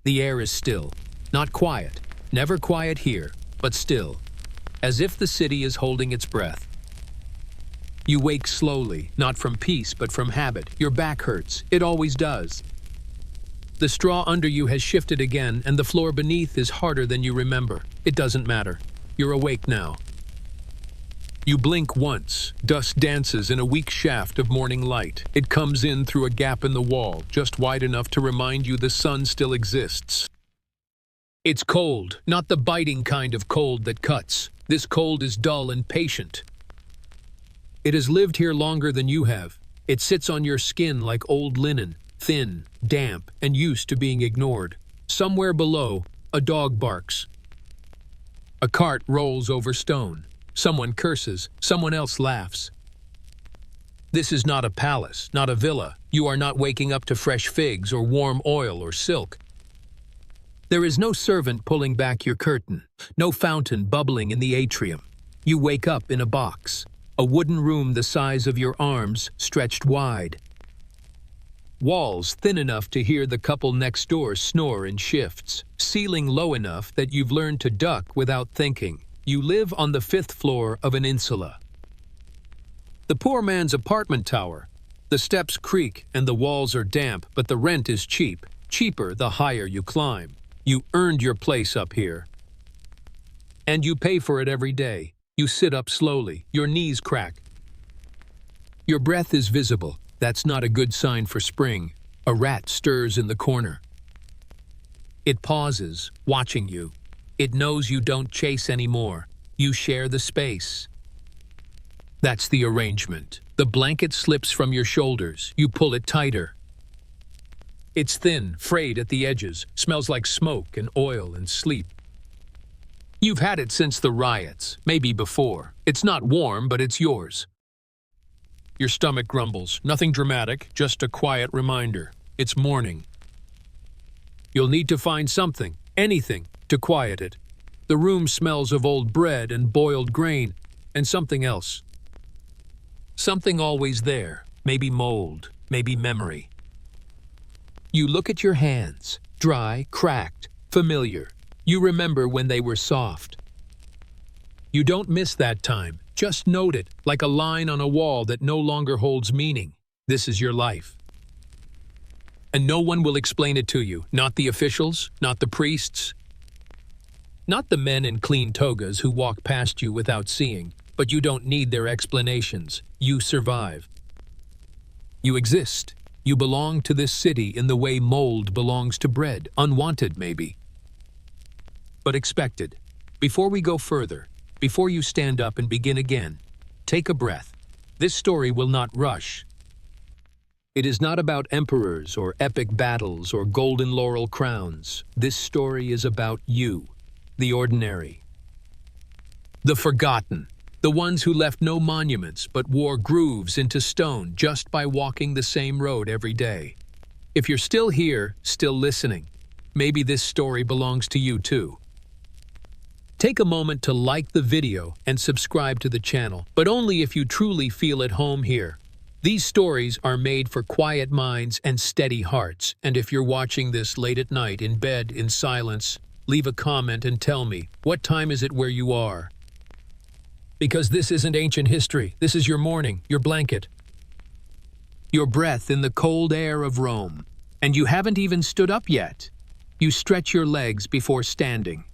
The air is still. Not quiet. Never quiet here, but still. As if the city is holding its breath. You wake slowly, not from peace, but from habit. Your back hurts. It always does. The straw under you has shifted again, and the floor beneath is harder than you remember. It doesn't matter. You're awake now. You blink once. Dust dances in a weak shaft of morning light. It comes in through a gap in the wall, just wide enough to remind you the sun still exists. It's cold, not the biting kind of cold that cuts. This cold is dull and patient. It has lived here longer than you have. It sits on your skin like old linen, thin, damp, and used to being ignored. Somewhere below, a dog barks. A cart rolls over stone. Someone curses, someone else laughs. This is not a palace, not a villa. You are not waking up to fresh figs or warm oil or silk. There is no servant pulling back your curtain, no fountain bubbling in the atrium. You wake up in a box, a wooden room the size of your arms stretched wide. Walls thin enough to hear the couple next door snore in shifts, ceiling low enough that you've learned to duck without thinking. You live on the 5th floor of an insula. The poor man's apartment tower. The steps creak and the walls are damp, but the rent is cheap, cheaper the higher you climb. You earned your place up here. And you pay for it every day. You sit up slowly, your knees crack. Your breath is visible. That's not a good sign for spring. A rat stirs in the corner. It pauses, watching you. It knows you don't chase anymore. You share the space. That's the arrangement. The blanket slips from your shoulders. You pull it tighter. It's thin, frayed at the edges, smells like smoke and oil and sleep. You've had it since the riots, maybe before. It's not warm, but it's yours. Your stomach grumbles. Nothing dramatic, just a quiet reminder. It's morning. You'll need to find something, anything, to quiet it. The room smells of old bread and boiled grain, and something else. Something always there, maybe mold, maybe memory. You look at your hands, dry, cracked, familiar. You remember when they were soft. You don't miss that time, just note it, like a line on a wall that no longer holds meaning. This is your life. And no one will explain it to you, not the officials, not the priests, not the men in clean togas who walk past you without seeing, but you don't need their explanations. You survive. You exist. You belong to this city in the way mold belongs to bread, unwanted maybe, but expected. Before we go further, before you stand up and begin again, take a breath. This story will not rush. It is not about emperors or epic battles or golden laurel crowns. This story is about you. The ordinary. The forgotten. The ones who left no monuments but wore grooves into stone just by walking the same road every day. If you're still here, still listening, maybe this story belongs to you too. Take a moment to like the video and subscribe to the channel, but only if you truly feel at home here. These stories are made for quiet minds and steady hearts, and if you're watching this late at night in bed in silence, leave a comment and tell me, what time is it where you are? Because this isn't ancient history. This is your morning, your blanket, your breath in the cold air of Rome. And you haven't even stood up yet. You stretch your legs before standing.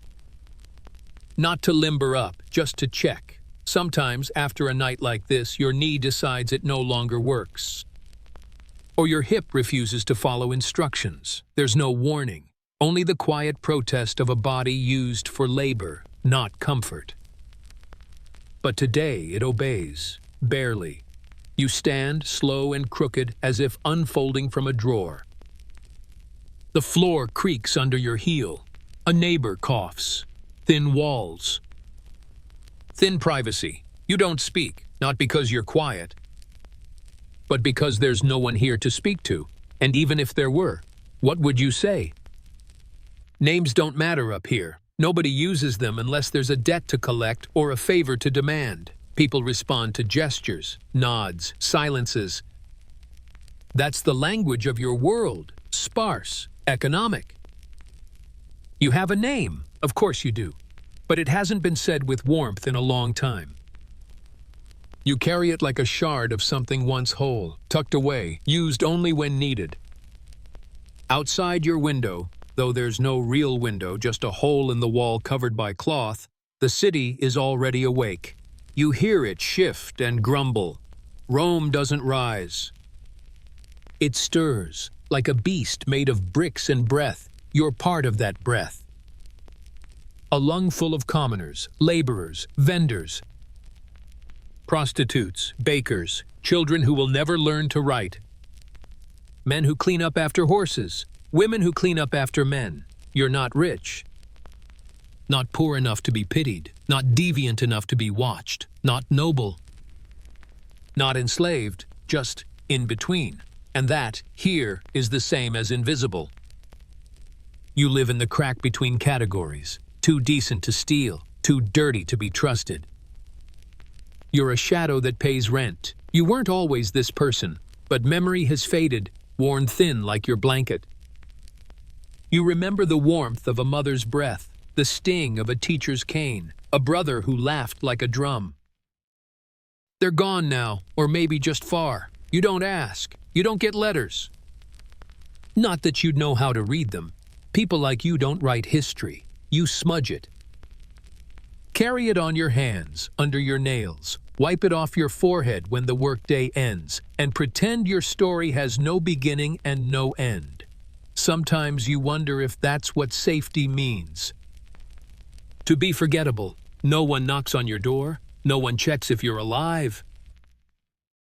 Not to limber up, just to check. Sometimes, after a night like this, your knee decides it no longer works. Or your hip refuses to follow instructions. There's no warning. Only the quiet protest of a body used for labor, not comfort. But today it obeys, barely. You stand, slow and crooked, as if unfolding from a drawer. The floor creaks under your heel. A neighbor coughs. Thin walls. Thin privacy. You don't speak, not because you're quiet, but because there's no one here to speak to. And even if there were, what would you say? Names don't matter up here. Nobody uses them unless there's a debt to collect or a favor to demand. People respond to gestures, nods, silences. That's the language of your world, sparse, economic. You have a name, of course you do, but it hasn't been said with warmth in a long time. You carry it like a shard of something once whole, tucked away, used only when needed. Outside your window, though there's no real window, just a hole in the wall covered by cloth, the city is already awake. You hear it shift and grumble. Rome doesn't rise. It stirs, like a beast made of bricks and breath. You're part of that breath. A lung full of commoners, laborers, vendors, prostitutes, bakers, children who will never learn to write, men who clean up after horses, women who clean up after men. You're not rich, not poor enough to be pitied, not deviant enough to be watched, not noble, not enslaved, just in between. And that, here, is the same as invisible. You live in the crack between categories, too decent to steal, too dirty to be trusted. You're a shadow that pays rent. You weren't always this person, but memory has faded, worn thin like your blanket. You remember the warmth of a mother's breath, the sting of a teacher's cane, a brother who laughed like a drum. They're gone now, or maybe just far. You don't ask. You don't get letters. Not that you'd know how to read them. People like you don't write history. You smudge it. Carry it on your hands, under your nails. Wipe it off your forehead when the workday ends, and pretend your story has no beginning and no end. Sometimes you wonder if that's what safety means. To be forgettable. No one knocks on your door. No one checks if you're alive.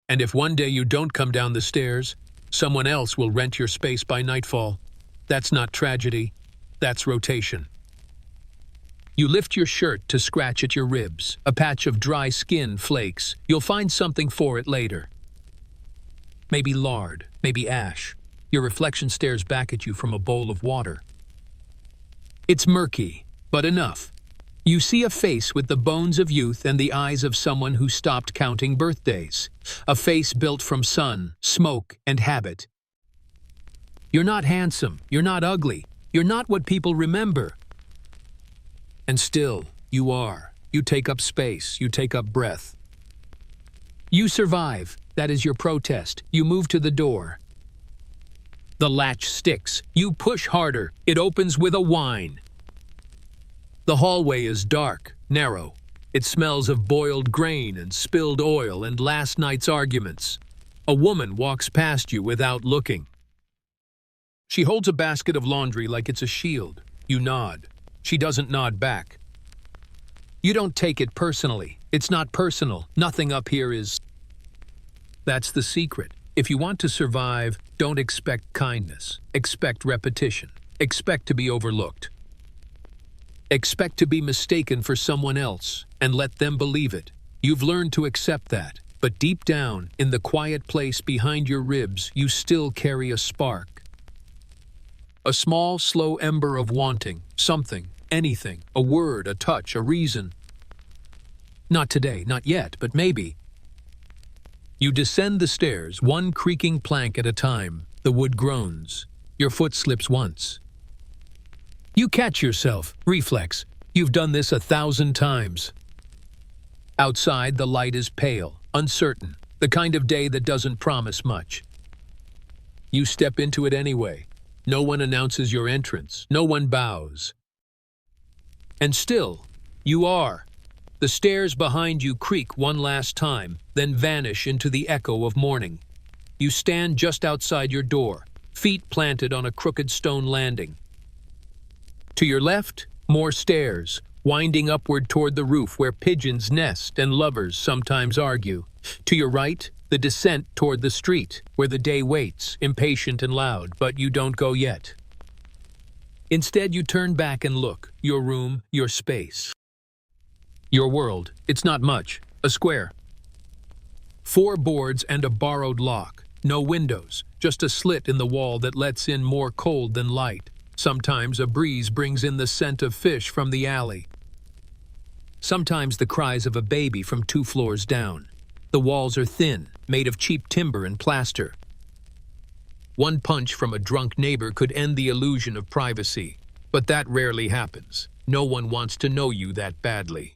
And if one day you don't come down the stairs, someone else will rent your space by nightfall. That's not tragedy. That's rotation. You lift your shirt to scratch at your ribs, a patch of dry skin flakes. You'll find something for it later. Maybe lard, maybe ash. Your reflection stares back at you from a bowl of water. It's murky, but enough. You see a face with the bones of youth and the eyes of someone who stopped counting birthdays. A face built from sun, smoke, and habit. You're not handsome, you're not ugly, you're not what people remember. And still, you are. You take up space, you take up breath. You survive, that is your protest. You move to the door. The latch sticks. You push harder. It opens with a whine. The hallway is dark, narrow. It smells of boiled grain and spilled oil and last night's arguments. A woman walks past you without looking. She holds a basket of laundry like it's a shield. You nod. She doesn't nod back. You don't take it personally. It's not personal. Nothing up here is. That's the secret. If you want to survive, don't expect kindness. Expect repetition. Expect to be overlooked. Expect to be mistaken for someone else, and let them believe it. You've learned to accept that, but deep down, in the quiet place behind your ribs, you still carry a spark. A small, slow ember of wanting, something, anything, a word, a touch, a reason. Not today, not yet, but maybe. You descend the stairs, one creaking plank at a time. The wood groans. Your foot slips once. You catch yourself. Reflex. You've done this 1,000 times. Outside, the light is pale, uncertain, the kind of day that doesn't promise much. You step into it anyway. No one announces your entrance. No one bows. And still, you are. The stairs behind you creak one last time, then vanish into the echo of morning. You stand just outside your door, feet planted on a crooked stone landing. To your left, more stairs, winding upward toward the roof where pigeons nest and lovers sometimes argue. To your right, the descent toward the street, where the day waits, impatient and loud, but you don't go yet. Instead, you turn back and look, your room, your space. Your world, it's not much, a square. 4 boards and a borrowed lock, no windows, just a slit in the wall that lets in more cold than light. Sometimes a breeze brings in the scent of fish from the alley. Sometimes the cries of a baby from 2 floors down. The walls are thin, made of cheap timber and plaster. One punch from a drunk neighbor could end the illusion of privacy. But that rarely happens. No one wants to know you that badly.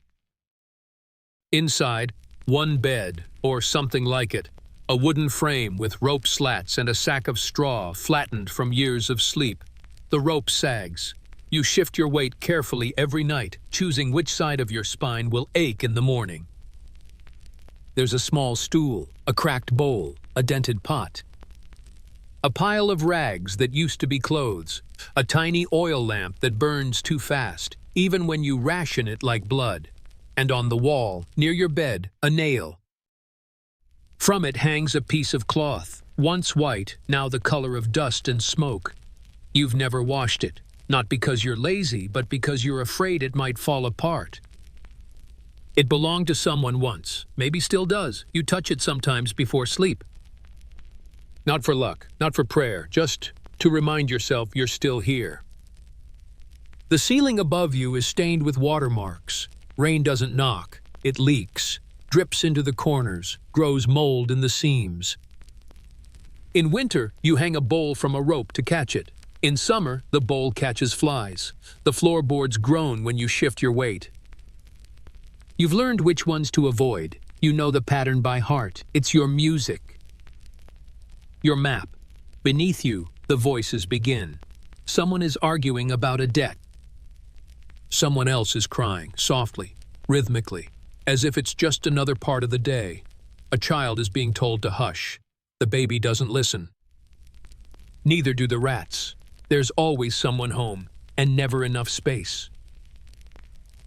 Inside, one bed, or something like it, a wooden frame with rope slats and a sack of straw flattened from years of sleep. The rope sags. You shift your weight carefully every night, choosing which side of your spine will ache in the morning. There's a small stool, a cracked bowl, a dented pot. A pile of rags that used to be clothes, a tiny oil lamp that burns too fast, even when you ration it like blood. And on the wall, near your bed, a nail. From it hangs a piece of cloth, once white, now the color of dust and smoke. You've never washed it, not because you're lazy, but because you're afraid it might fall apart. It belonged to someone once, maybe still does. You touch it sometimes before sleep. Not for luck, not for prayer, just to remind yourself you're still here. The ceiling above you is stained with watermarks. Rain doesn't knock, it leaks, drips into the corners, grows mold in the seams. In winter, you hang a bowl from a rope to catch it. In summer, the bowl catches flies. The floorboards groan when you shift your weight. You've learned which ones to avoid. You know the pattern by heart. It's your music. Your map. Beneath you, the voices begin. Someone is arguing about a debt. Someone else is crying, softly, rhythmically, as if it's just another part of the day. A child is being told to hush. The baby doesn't listen. Neither do the rats. There's always someone home, and never enough space.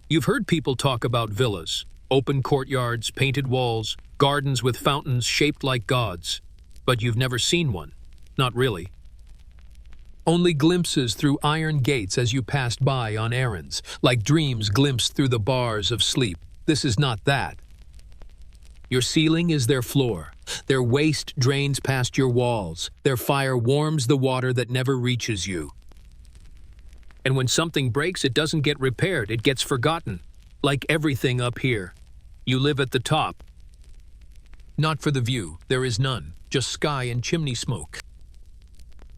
You've heard people talk about villas, open courtyards, painted walls, gardens with fountains shaped like gods. But you've never seen one. Not really. Only glimpses through iron gates as you passed by on errands, like dreams glimpsed through the bars of sleep. This is not that. Your ceiling is their floor. Their waste drains past your walls. Their fire warms the water that never reaches you. And when something breaks, it doesn't get repaired, it gets forgotten. Like everything up here. You live at the top. Not for the view, there is none, just sky and chimney smoke.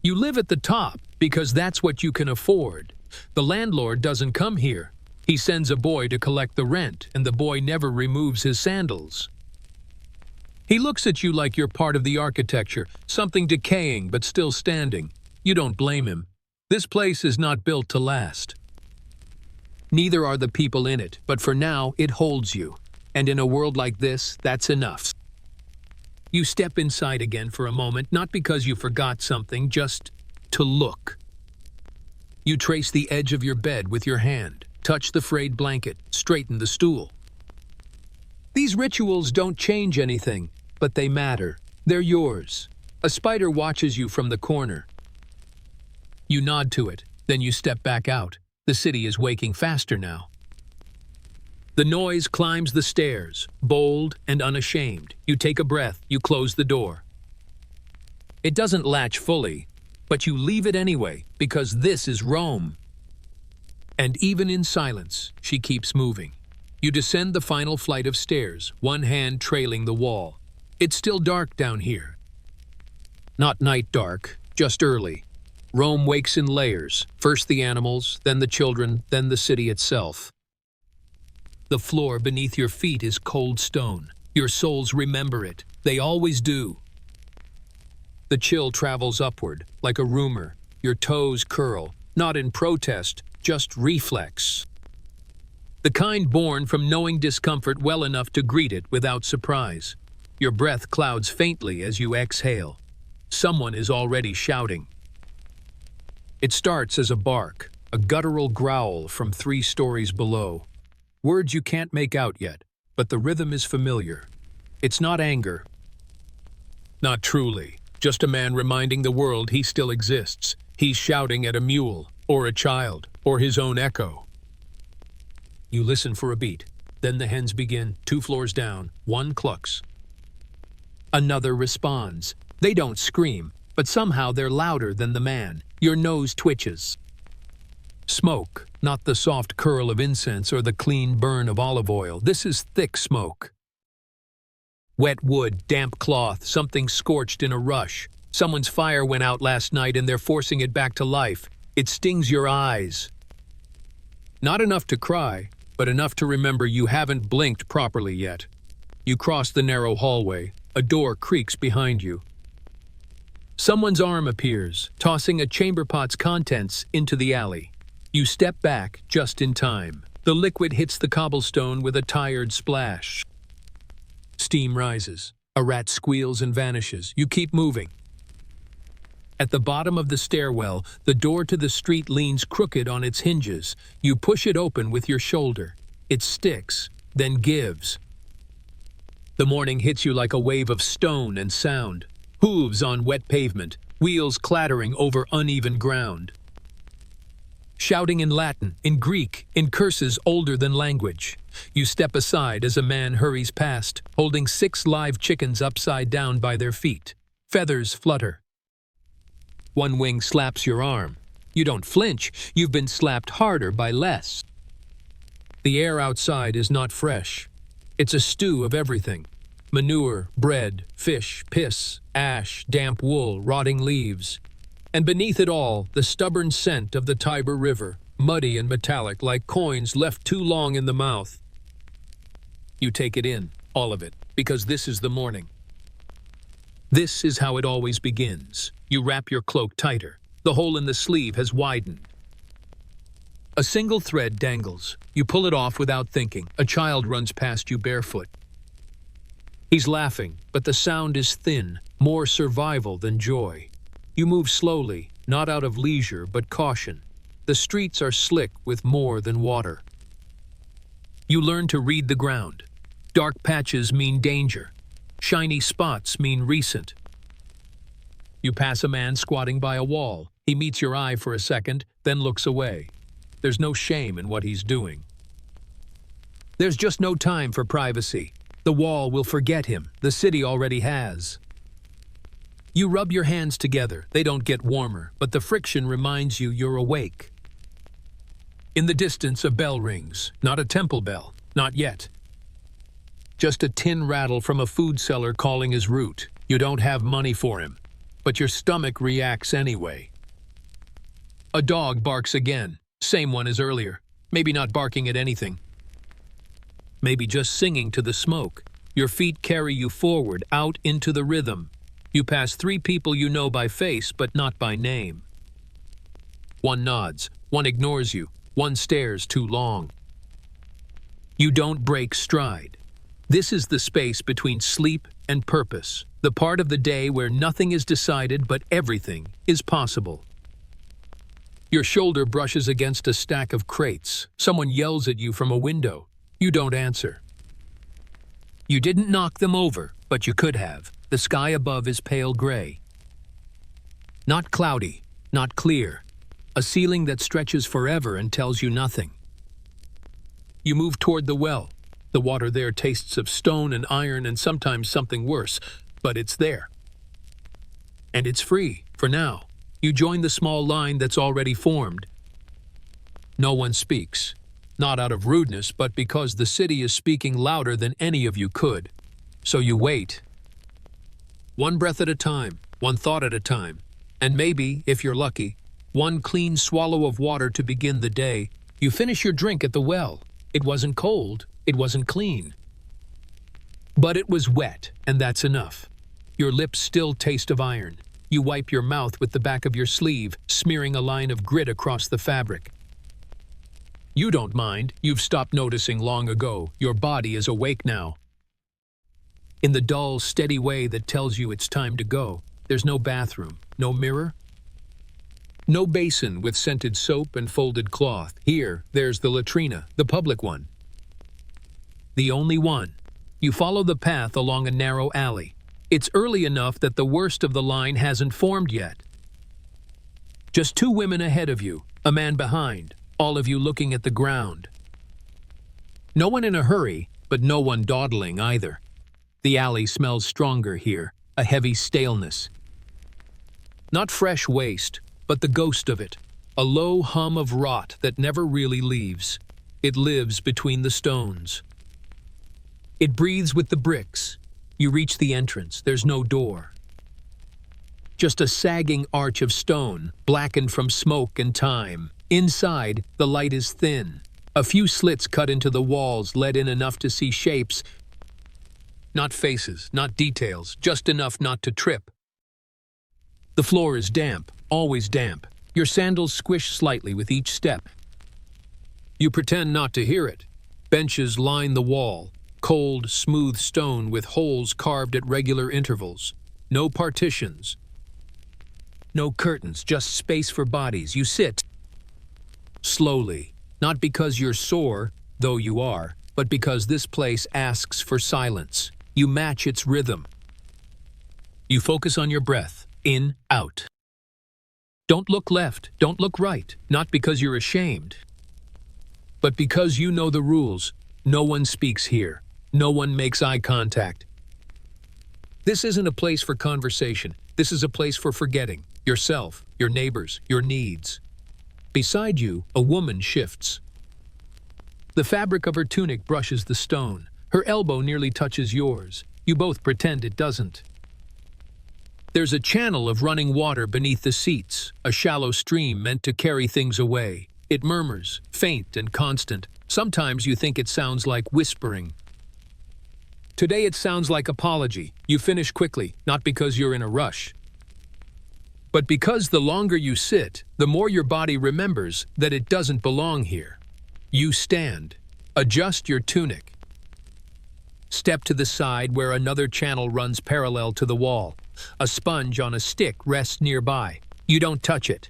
You live at the top because that's what you can afford. The landlord doesn't come here. He sends a boy to collect the rent, and the boy never removes his sandals. He looks at you like you're part of the architecture, something decaying but still standing. You don't blame him. This place is not built to last. Neither are the people in it, but for now it holds you. And in a world like this, that's enough. You step inside again for a moment, not because you forgot something, just to look. You trace the edge of your bed with your hand, touch the frayed blanket, straighten the stool. These rituals don't change anything, but they matter. They're yours. A spider watches you from the corner. You nod to it, then you step back out. The city is waking faster now. The noise climbs the stairs, bold and unashamed. You take a breath, you close the door. It doesn't latch fully, but you leave it anyway, because this is Rome. And even in silence, she keeps moving. You descend the final flight of stairs, one hand trailing the wall. It's still dark down here. Not night dark, just early. Rome wakes in layers, first the animals, then the children, then the city itself. The floor beneath your feet is cold stone. Your soles remember it. They always do. The chill travels upward, like a rumor. Your toes curl, not in protest, just reflex. The kind born from knowing discomfort well enough to greet it without surprise. Your breath clouds faintly as you exhale. Someone is already shouting. It starts as a bark, a guttural growl from 3 stories below. Words you can't make out yet, but the rhythm is familiar. It's not anger. Not truly. Just a man reminding the world he still exists. He's shouting at a mule, or a child, or his own echo. You listen for a beat. Then the hens begin, 2 floors down, one clucks. Another responds. They don't scream, but somehow they're louder than the man. Your nose twitches. Smoke, not the soft curl of incense or the clean burn of olive oil. This is thick smoke. Wet wood, damp cloth, something scorched in a rush. Someone's fire went out last night and they're forcing it back to life. It stings your eyes. Not enough to cry, but enough to remember you haven't blinked properly yet. You cross the narrow hallway. A door creaks behind you. Someone's arm appears, tossing a chamber pot's contents into the alley. You step back just in time. The liquid hits the cobblestone with a tired splash. Steam rises. A rat squeals and vanishes. You keep moving. At the bottom of the stairwell, the door to the street leans crooked on its hinges. You push it open with your shoulder. It sticks, then gives. The morning hits you like a wave of stone and sound. Hooves on wet pavement, wheels clattering over uneven ground. Shouting in Latin, in Greek, in curses older than language. You step aside as a man hurries past, holding 6 live chickens upside down by their feet. Feathers flutter. One wing slaps your arm. You don't flinch, you've been slapped harder by less. The air outside is not fresh. It's a stew of everything. Manure, bread, fish, piss, ash, damp wool, rotting leaves. And beneath it all, the stubborn scent of the Tiber River, muddy and metallic like coins left too long in the mouth. You take it in, all of it, because this is the morning. This is how it always begins. You wrap your cloak tighter. The hole in the sleeve has widened. A single thread dangles. You pull it off without thinking. A child runs past you barefoot. He's laughing, but the sound is thin, more survival than joy. You move slowly, not out of leisure but caution. The streets are slick with more than water. You learn to read the ground. Dark patches mean danger. Shiny spots mean recent. You pass a man squatting by a wall. He meets your eye for a second, then looks away. There's no shame in what he's doing. There's just no time for privacy. The wall will forget him. The city already has. You rub your hands together. They don't get warmer, but the friction reminds you you're awake. In the distance, a bell rings. Not a temple bell. Not yet. Just a tin rattle from a food seller calling his route. You don't have money for him, but your stomach reacts anyway. A dog barks again. Same one as earlier. Maybe not barking at anything. Maybe just singing to the smoke. Your feet carry you forward, out into the rhythm. You pass 3 people you know by face, but not by name. One nods, one ignores you, one stares too long. You don't break stride. This is the space between sleep and purpose, the part of the day where nothing is decided but everything is possible. Your shoulder brushes against a stack of crates. Someone yells at you from a window. You don't answer. You didn't knock them over, but you could have. The sky above is pale gray. Not cloudy, not clear. A ceiling that stretches forever and tells you nothing. You move toward the well. The water there tastes of stone and iron and sometimes something worse, but it's there. And it's free, for now. You join the small line that's already formed. No one speaks. Not out of rudeness, but because the city is speaking louder than any of you could. So you wait. One breath at a time, one thought at a time, and maybe, if you're lucky, one clean swallow of water to begin the day. You finish your drink at the well. It wasn't cold, it wasn't clean. But it was wet, and that's enough. Your lips still taste of iron. You wipe your mouth with the back of your sleeve, smearing a line of grit across the fabric. You don't mind. You've stopped noticing long ago. Your body is awake now. In the dull, steady way that tells you it's time to go, there's no bathroom, no mirror, no basin with scented soap and folded cloth. Here, there's the latrina, the public one. The only one. You follow the path along a narrow alley. It's early enough that the worst of the line hasn't formed yet. Just 2 women ahead of you, a man behind, all of you looking at the ground. No one in a hurry, but no one dawdling either. The alley smells stronger here, a heavy staleness. Not fresh waste, but the ghost of it, a low hum of rot that never really leaves. It lives between the stones. It breathes with the bricks. You reach the entrance. There's no door. Just a sagging arch of stone, blackened from smoke and time. Inside, the light is thin. A few slits cut into the walls let in enough to see shapes, not faces, not details, just enough not to trip. The floor is damp, always damp. Your sandals squish slightly with each step. You pretend not to hear it. Benches line the wall, cold, smooth stone with holes carved at regular intervals. No partitions. No curtains, just space for bodies. You sit slowly, not because you're sore, though you are, but because this place asks for silence. You match its rhythm. You focus on your breath, in, out. Don't look left, don't look right, not because you're ashamed, but because you know the rules. No one speaks here. No one makes eye contact. This isn't a place for conversation. This is a place for forgetting yourself, your neighbors, your needs. Beside you, a woman shifts. The fabric of her tunic brushes the stone. Her elbow nearly touches yours. You both pretend it doesn't. There's a channel of running water beneath the seats, a shallow stream meant to carry things away. It murmurs, faint and constant. Sometimes you think it sounds like whispering. Today it sounds like apology. You finish quickly, not because you're in a rush, but because the longer you sit, the more your body remembers that it doesn't belong here. You stand, adjust your tunic. Step to the side where another channel runs parallel to the wall. A sponge on a stick rests nearby. You don't touch it.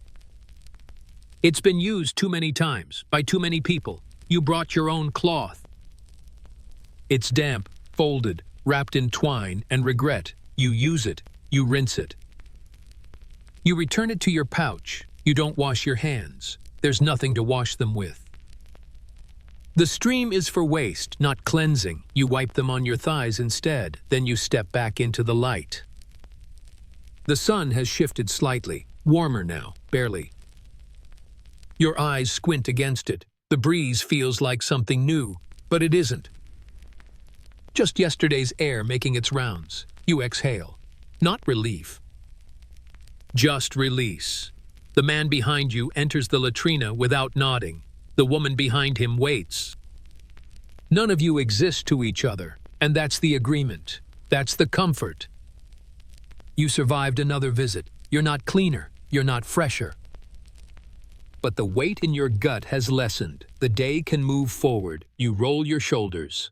It's been used too many times, by too many people. You brought your own cloth. It's damp, folded, wrapped in twine and regret. You use it. You rinse it. You return it to your pouch. You don't wash your hands. There's nothing to wash them with. The stream is for waste, not cleansing. You wipe them on your thighs instead. Then you step back into the light. The sun has shifted slightly, warmer now, barely. Your eyes squint against it. The breeze feels like something new, but it isn't. Just yesterday's air making its rounds. You exhale. Not relief. Just release. The man behind you enters the latrina without nodding. The woman behind him waits. None of you exist to each other, and that's the agreement. That's the comfort. You survived another visit. You're not cleaner. You're not fresher. But the weight in your gut has lessened. The day can move forward. You roll your shoulders.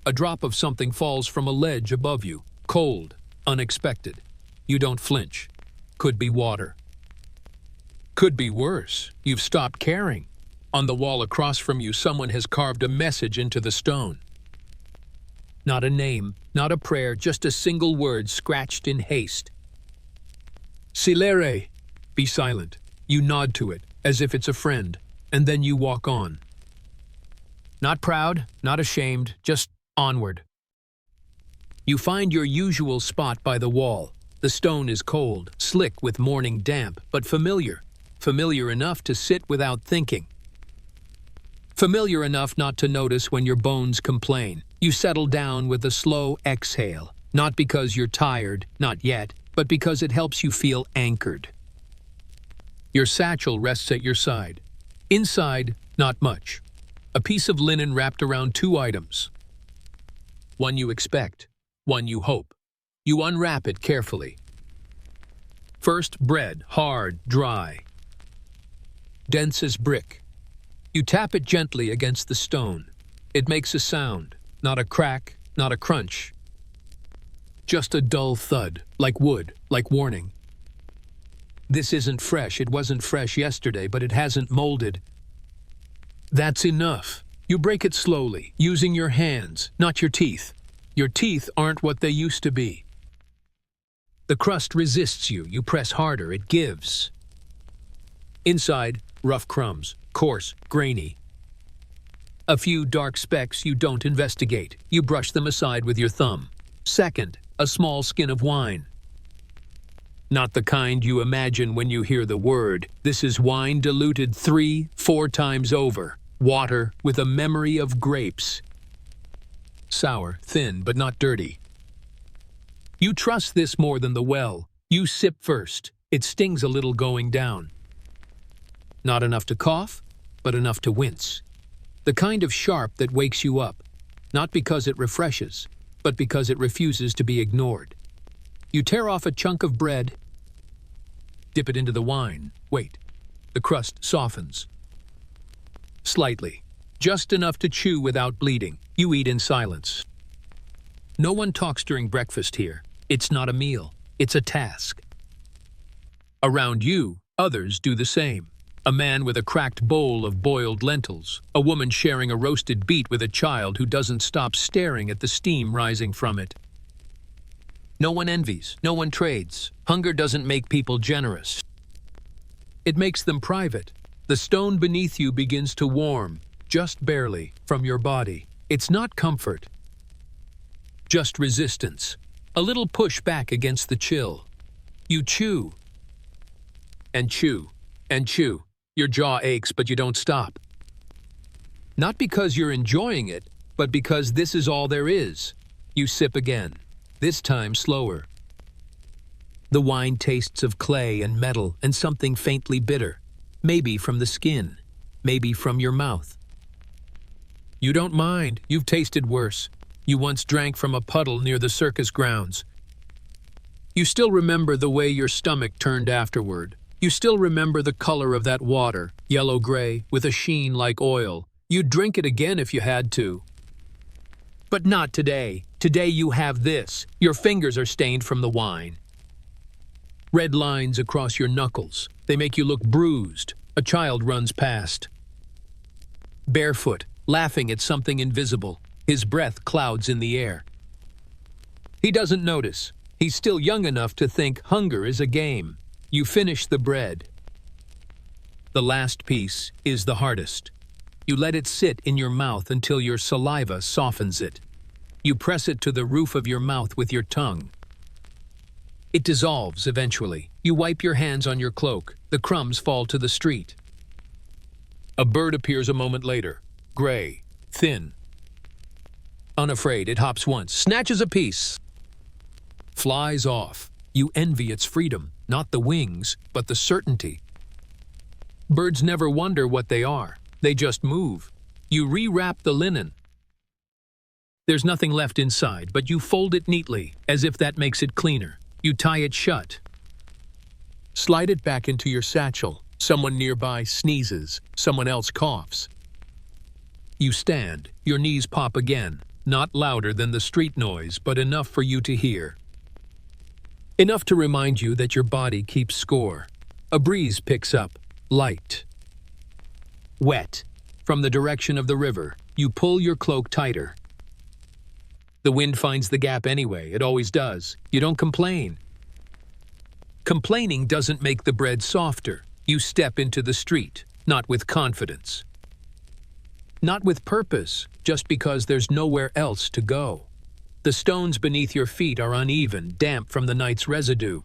A drop of something falls from a ledge above you. Cold, unexpected. You don't flinch. Could be water. Could be worse. You've stopped caring. On the wall across from you, someone has carved a message into the stone. Not a name, not a prayer, just a single word scratched in haste. Silere. Be silent. You nod to it, as if it's a friend, and then you walk on. Not proud, not ashamed, just onward. You find your usual spot by the wall. The stone is cold, slick with morning damp, but familiar. Familiar enough to sit without thinking. Familiar enough not to notice when your bones complain. You settle down with a slow exhale, not because you're tired, not yet, but because it helps you feel anchored. Your satchel rests at your side. Inside, not much. A piece of linen wrapped around two items. One you expect, one you hope. You unwrap it carefully. First, bread, hard, dry. Dense as brick. You tap it gently against the stone. It makes a sound, not a crack, not a crunch. Just a dull thud, like wood, like warning. This isn't fresh. It wasn't fresh yesterday, but it hasn't molded. That's enough. You break it slowly, using your hands, not your teeth. Your teeth aren't what they used to be. The crust resists you. You press harder. It gives. Inside, rough crumbs, coarse, grainy. A few dark specks you don't investigate. You brush them aside with your thumb. Second, a small skin of wine. Not the kind you imagine when you hear the word. This is wine diluted 3-4 times over. Water with a memory of grapes. Sour, thin, but not dirty. You trust this more than the well. You sip first. It stings a little going down. Not enough to cough, but enough to wince. The kind of sharp that wakes you up, not because it refreshes, but because it refuses to be ignored. You tear off a chunk of bread, dip it into the wine, wait. The crust softens. Slightly, just enough to chew without bleeding. You eat in silence. No one talks during breakfast here. It's not a meal, it's a task. Around you, others do the same. A man with a cracked bowl of boiled lentils, a woman sharing a roasted beet with a child who doesn't stop staring at the steam rising from it. No one envies, no one trades. Hunger doesn't make people generous. It makes them private. The stone beneath you begins to warm, just barely, from your body. It's not comfort, just resistance. A little push back against the chill. You chew, and chew, and chew. Your jaw aches, but you don't stop. Not because you're enjoying it, but because this is all there is. You sip again, this time slower. The wine tastes of clay and metal and something faintly bitter, maybe from the skin, maybe from your mouth. You don't mind, you've tasted worse. You once drank from a puddle near the circus grounds. You still remember the way your stomach turned afterward. You still remember the color of that water, yellow-gray, with a sheen like oil. You'd drink it again if you had to. But not today. Today you have this. Your fingers are stained from the wine. Red lines across your knuckles. They make you look bruised. A child runs past. Barefoot, laughing at something invisible. His breath clouds in the air. He doesn't notice. He's still young enough to think hunger is a game. You finish the bread. The last piece is the hardest. You let it sit in your mouth until your saliva softens it. You press it to the roof of your mouth with your tongue. It dissolves eventually. You wipe your hands on your cloak. The crumbs fall to the street. A bird appears a moment later. Gray, thin. Unafraid, it hops once, snatches a piece. Flies off. You envy its freedom, not the wings, but the certainty. Birds never wonder what they are. They just move. You rewrap the linen. There's nothing left inside, but you fold it neatly, as if that makes it cleaner. You tie it shut. Slide it back into your satchel. Someone nearby sneezes. Someone else coughs. You stand. Your knees pop again. Not louder than the street noise, but enough for you to hear. Enough to remind you that your body keeps score. A breeze picks up, light. Wet. From the direction of the river, you pull your cloak tighter. The wind finds the gap anyway, it always does. You don't complain. Complaining doesn't make the bread softer. You step into the street, not with confidence. Not with purpose, just because there's nowhere else to go. The stones beneath your feet are uneven, damp from the night's residue.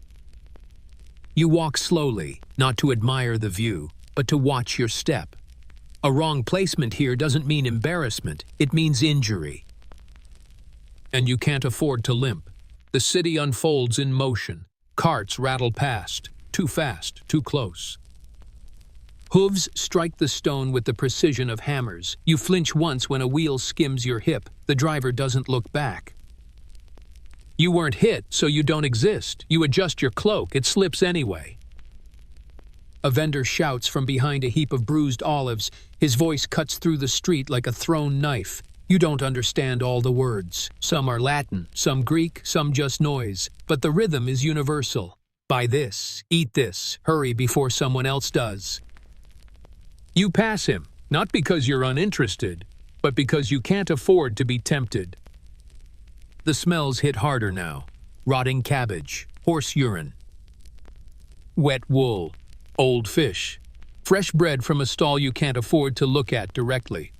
You walk slowly, not to admire the view, but to watch your step. A wrong placement here doesn't mean embarrassment, it means injury. And you can't afford to limp. The city unfolds in motion. Carts rattle past, too fast, too close. Hooves strike the stone with the precision of hammers. You flinch once when a wheel skims your hip. The driver doesn't look back. You weren't hit, so you don't exist. You adjust your cloak, it slips anyway. A vendor shouts from behind a heap of bruised olives. His voice cuts through the street like a thrown knife. You don't understand all the words. Some are Latin, some Greek, some just noise. But the rhythm is universal. Buy this, eat this, hurry before someone else does. You pass him, not because you're uninterested, but because you can't afford to be tempted. The smells hit harder now. Rotting cabbage, horse urine, wet wool, old fish, fresh bread from a stall you can't afford to look at directly.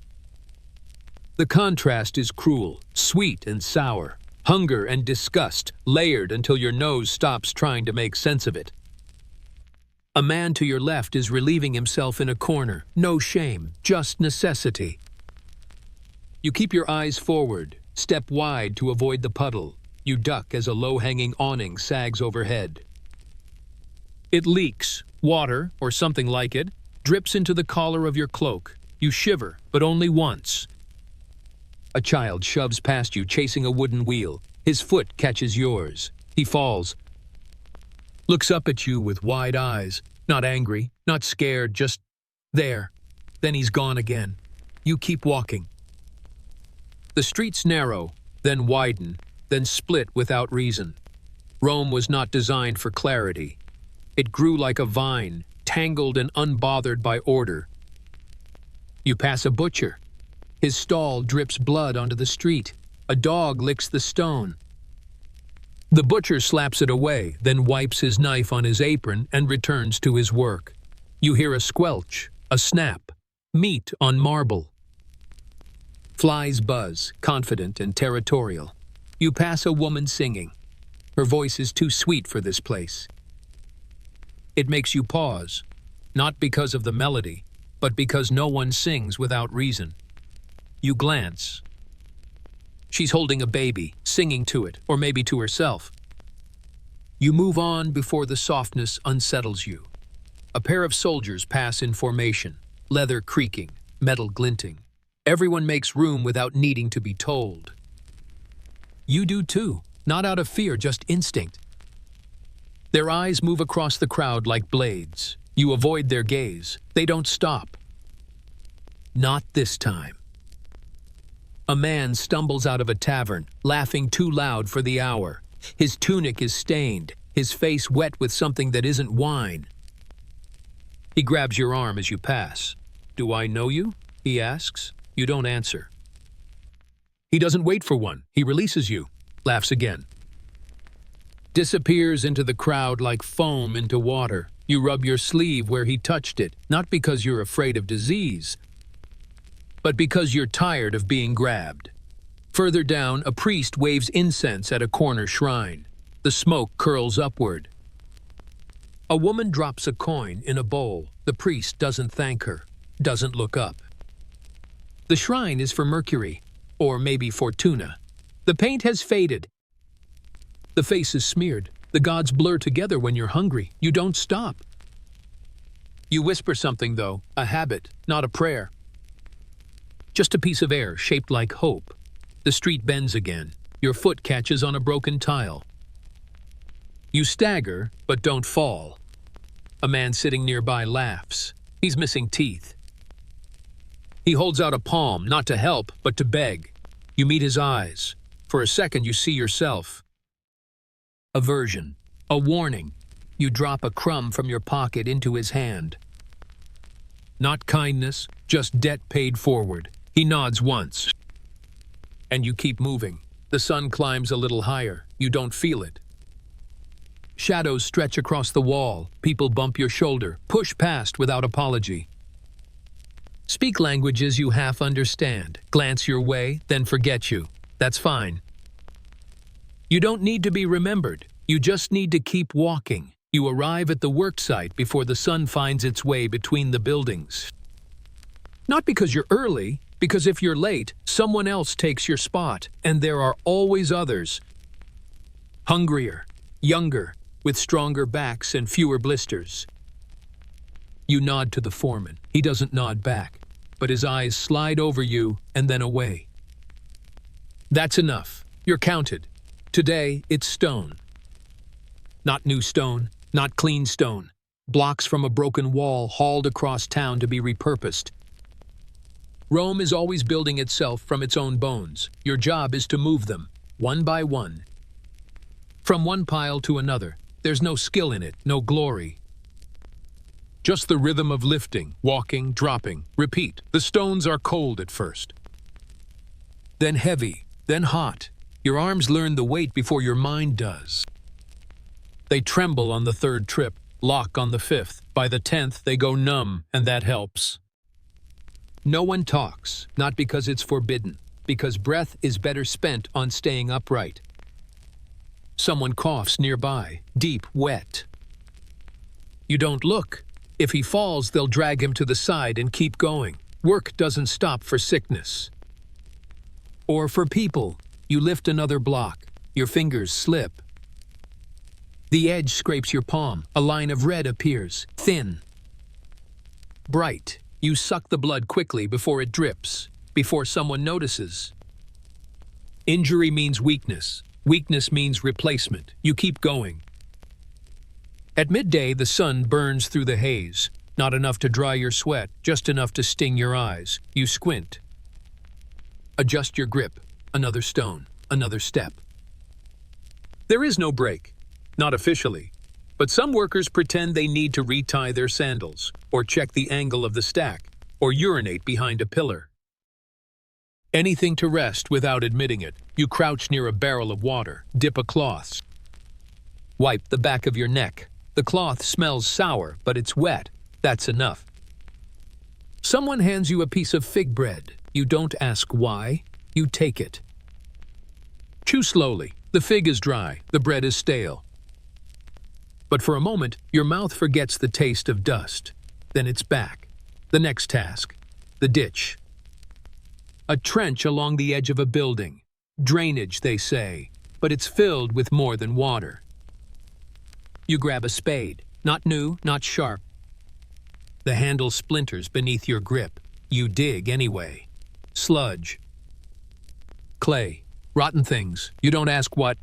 The contrast is cruel, sweet and sour, hunger and disgust, layered until your nose stops trying to make sense of it. A man to your left is relieving himself in a corner, no shame, just necessity. You keep your eyes forward, step wide to avoid the puddle. You duck as a low-hanging awning sags overhead. It leaks, water or something like it. drips into the collar of your cloak. You shiver, but only once. A child shoves past you, chasing a wooden wheel. His foot catches yours. He falls. Looks up at you with wide eyes. Not angry, not scared, just there. Then he's gone again. You keep walking. The streets narrow, then widen, then split without reason. Rome was not designed for clarity. It grew like a vine, tangled and unbothered by order. You pass a butcher. His stall drips blood onto the street. A dog licks the stone. The butcher slaps it away, then wipes his knife on his apron and returns to his work. You hear a squelch, a snap, meat on marble. Flies buzz, confident and territorial. You pass a woman singing. Her voice is too sweet for this place. It makes you pause, not because of the melody, but because no one sings without reason. You glance. She's holding a baby, singing to it, or maybe to herself. You move on before the softness unsettles you. A pair of soldiers pass in formation, leather creaking, metal glinting. Everyone makes room without needing to be told. You do too, not out of fear, just instinct. Their eyes move across the crowd like blades. You avoid their gaze. They don't stop. Not this time. A man stumbles out of a tavern, laughing too loud for the hour. His tunic is stained, his face wet with something that isn't wine. He grabs your arm as you pass. "Do I know you?" he asks. You don't answer. He doesn't wait for one. He releases you, laughs again. Disappears into the crowd like foam into water. You rub your sleeve where he touched it, not because you're afraid of disease, but because you're tired of being grabbed. Further down, a priest waves incense at a corner shrine. The smoke curls upward. A woman drops a coin in a bowl. The priest doesn't thank her, doesn't look up. The shrine is for Mercury, or maybe Fortuna. The paint has faded. The face is smeared. The gods blur together when you're hungry. You don't stop. You whisper something, though, a habit, not a prayer. Just a piece of air shaped like hope. The street bends again. Your foot catches on a broken tile. You stagger, but don't fall. A man sitting nearby laughs. He's missing teeth. He holds out a palm, not to help, but to beg. You meet his eyes. For a second, you see yourself. Aversion. A warning. You drop a crumb from your pocket into his hand. Not kindness, just debt paid forward. He nods once. And you keep moving. The sun climbs a little higher. You don't feel it. Shadows stretch across the wall. People bump your shoulder, push past without apology. Speak languages you half understand. Glance your way, then forget you. That's fine. You don't need to be remembered. You just need to keep walking. You arrive at the worksite before the sun finds its way between the buildings. Not because you're early, because if you're late, someone else takes your spot, and there are always others. Hungrier, younger, with stronger backs and fewer blisters. You nod to the foreman. He doesn't nod back, but his eyes slide over you and then away. That's enough. You're counted. Today, it's stone. Not new stone, not clean stone. Blocks from a broken wall hauled across town to be repurposed. Rome is always building itself from its own bones. Your job is to move them, one by one. From one pile to another. There's no skill in it, no glory. Just the rhythm of lifting, walking, dropping. Repeat. The stones are cold at first. Then heavy, then hot. Your arms learn the weight before your mind does. They tremble on the third trip, lock on the fifth. By the 10th, they go numb, and that helps. No one talks, not because it's forbidden, because breath is better spent on staying upright. Someone coughs nearby, deep, wet. You don't look. If he falls, they'll drag him to the side and keep going. Work doesn't stop for sickness. Or for people. You lift another block. Your fingers slip. The edge scrapes your palm. A line of red appears, thin. bright. You suck the blood quickly before it drips, before someone notices. Injury means weakness. Weakness means replacement. You keep going. At midday, the sun burns through the haze. Not enough to dry your sweat, just enough to sting your eyes. You squint. Adjust your grip. Another stone. Another step. There is no break. Not officially. But some workers pretend they need to retie their sandals, or check the angle of the stack, or urinate behind a pillar. Anything to rest without admitting it. You crouch near a barrel of water, dip a cloth. Wipe the back of your neck. The cloth smells sour, but it's wet. That's enough. Someone hands you a piece of fig bread. You don't ask why. You take it. Chew slowly. The fig is dry. The bread is stale. But for a moment, your mouth forgets the taste of dust. Then it's back. The next task. The ditch. A trench along the edge of a building. Drainage, they say, but it's filled with more than water. You grab a spade. Not new, not sharp. The handle splinters beneath your grip. You dig anyway. Sludge. Clay. Rotten things. You don't ask what.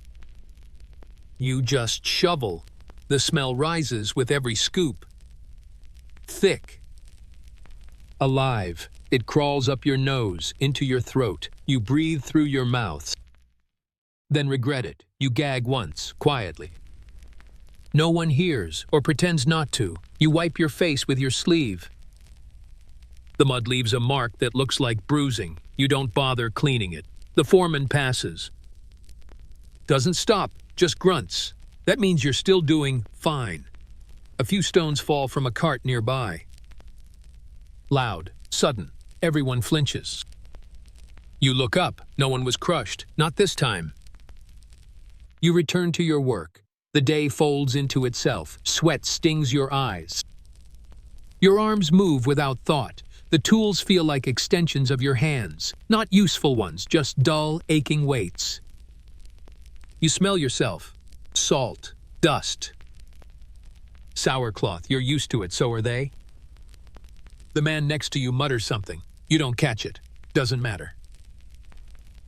You just shovel. The smell rises with every scoop. Thick. Alive. It crawls up your nose, into your throat. You breathe through your mouth. Then regret it. You gag once, quietly. No one hears, or pretends not to. You wipe your face with your sleeve. The mud leaves a mark that looks like bruising. You don't bother cleaning it. The foreman passes. Doesn't stop, just grunts. That means you're still doing fine. A few stones fall from a cart nearby. Loud, sudden, everyone flinches. You look up, no one was crushed, not this time. You return to your work. The day folds into itself, sweat stings your eyes. Your arms move without thought. The tools feel like extensions of your hands, not useful ones, just dull, aching weights. You smell yourself. Salt, dust. Sour cloth, you're used to it, so are they. The man next to you mutters something. You don't catch it. Doesn't matter.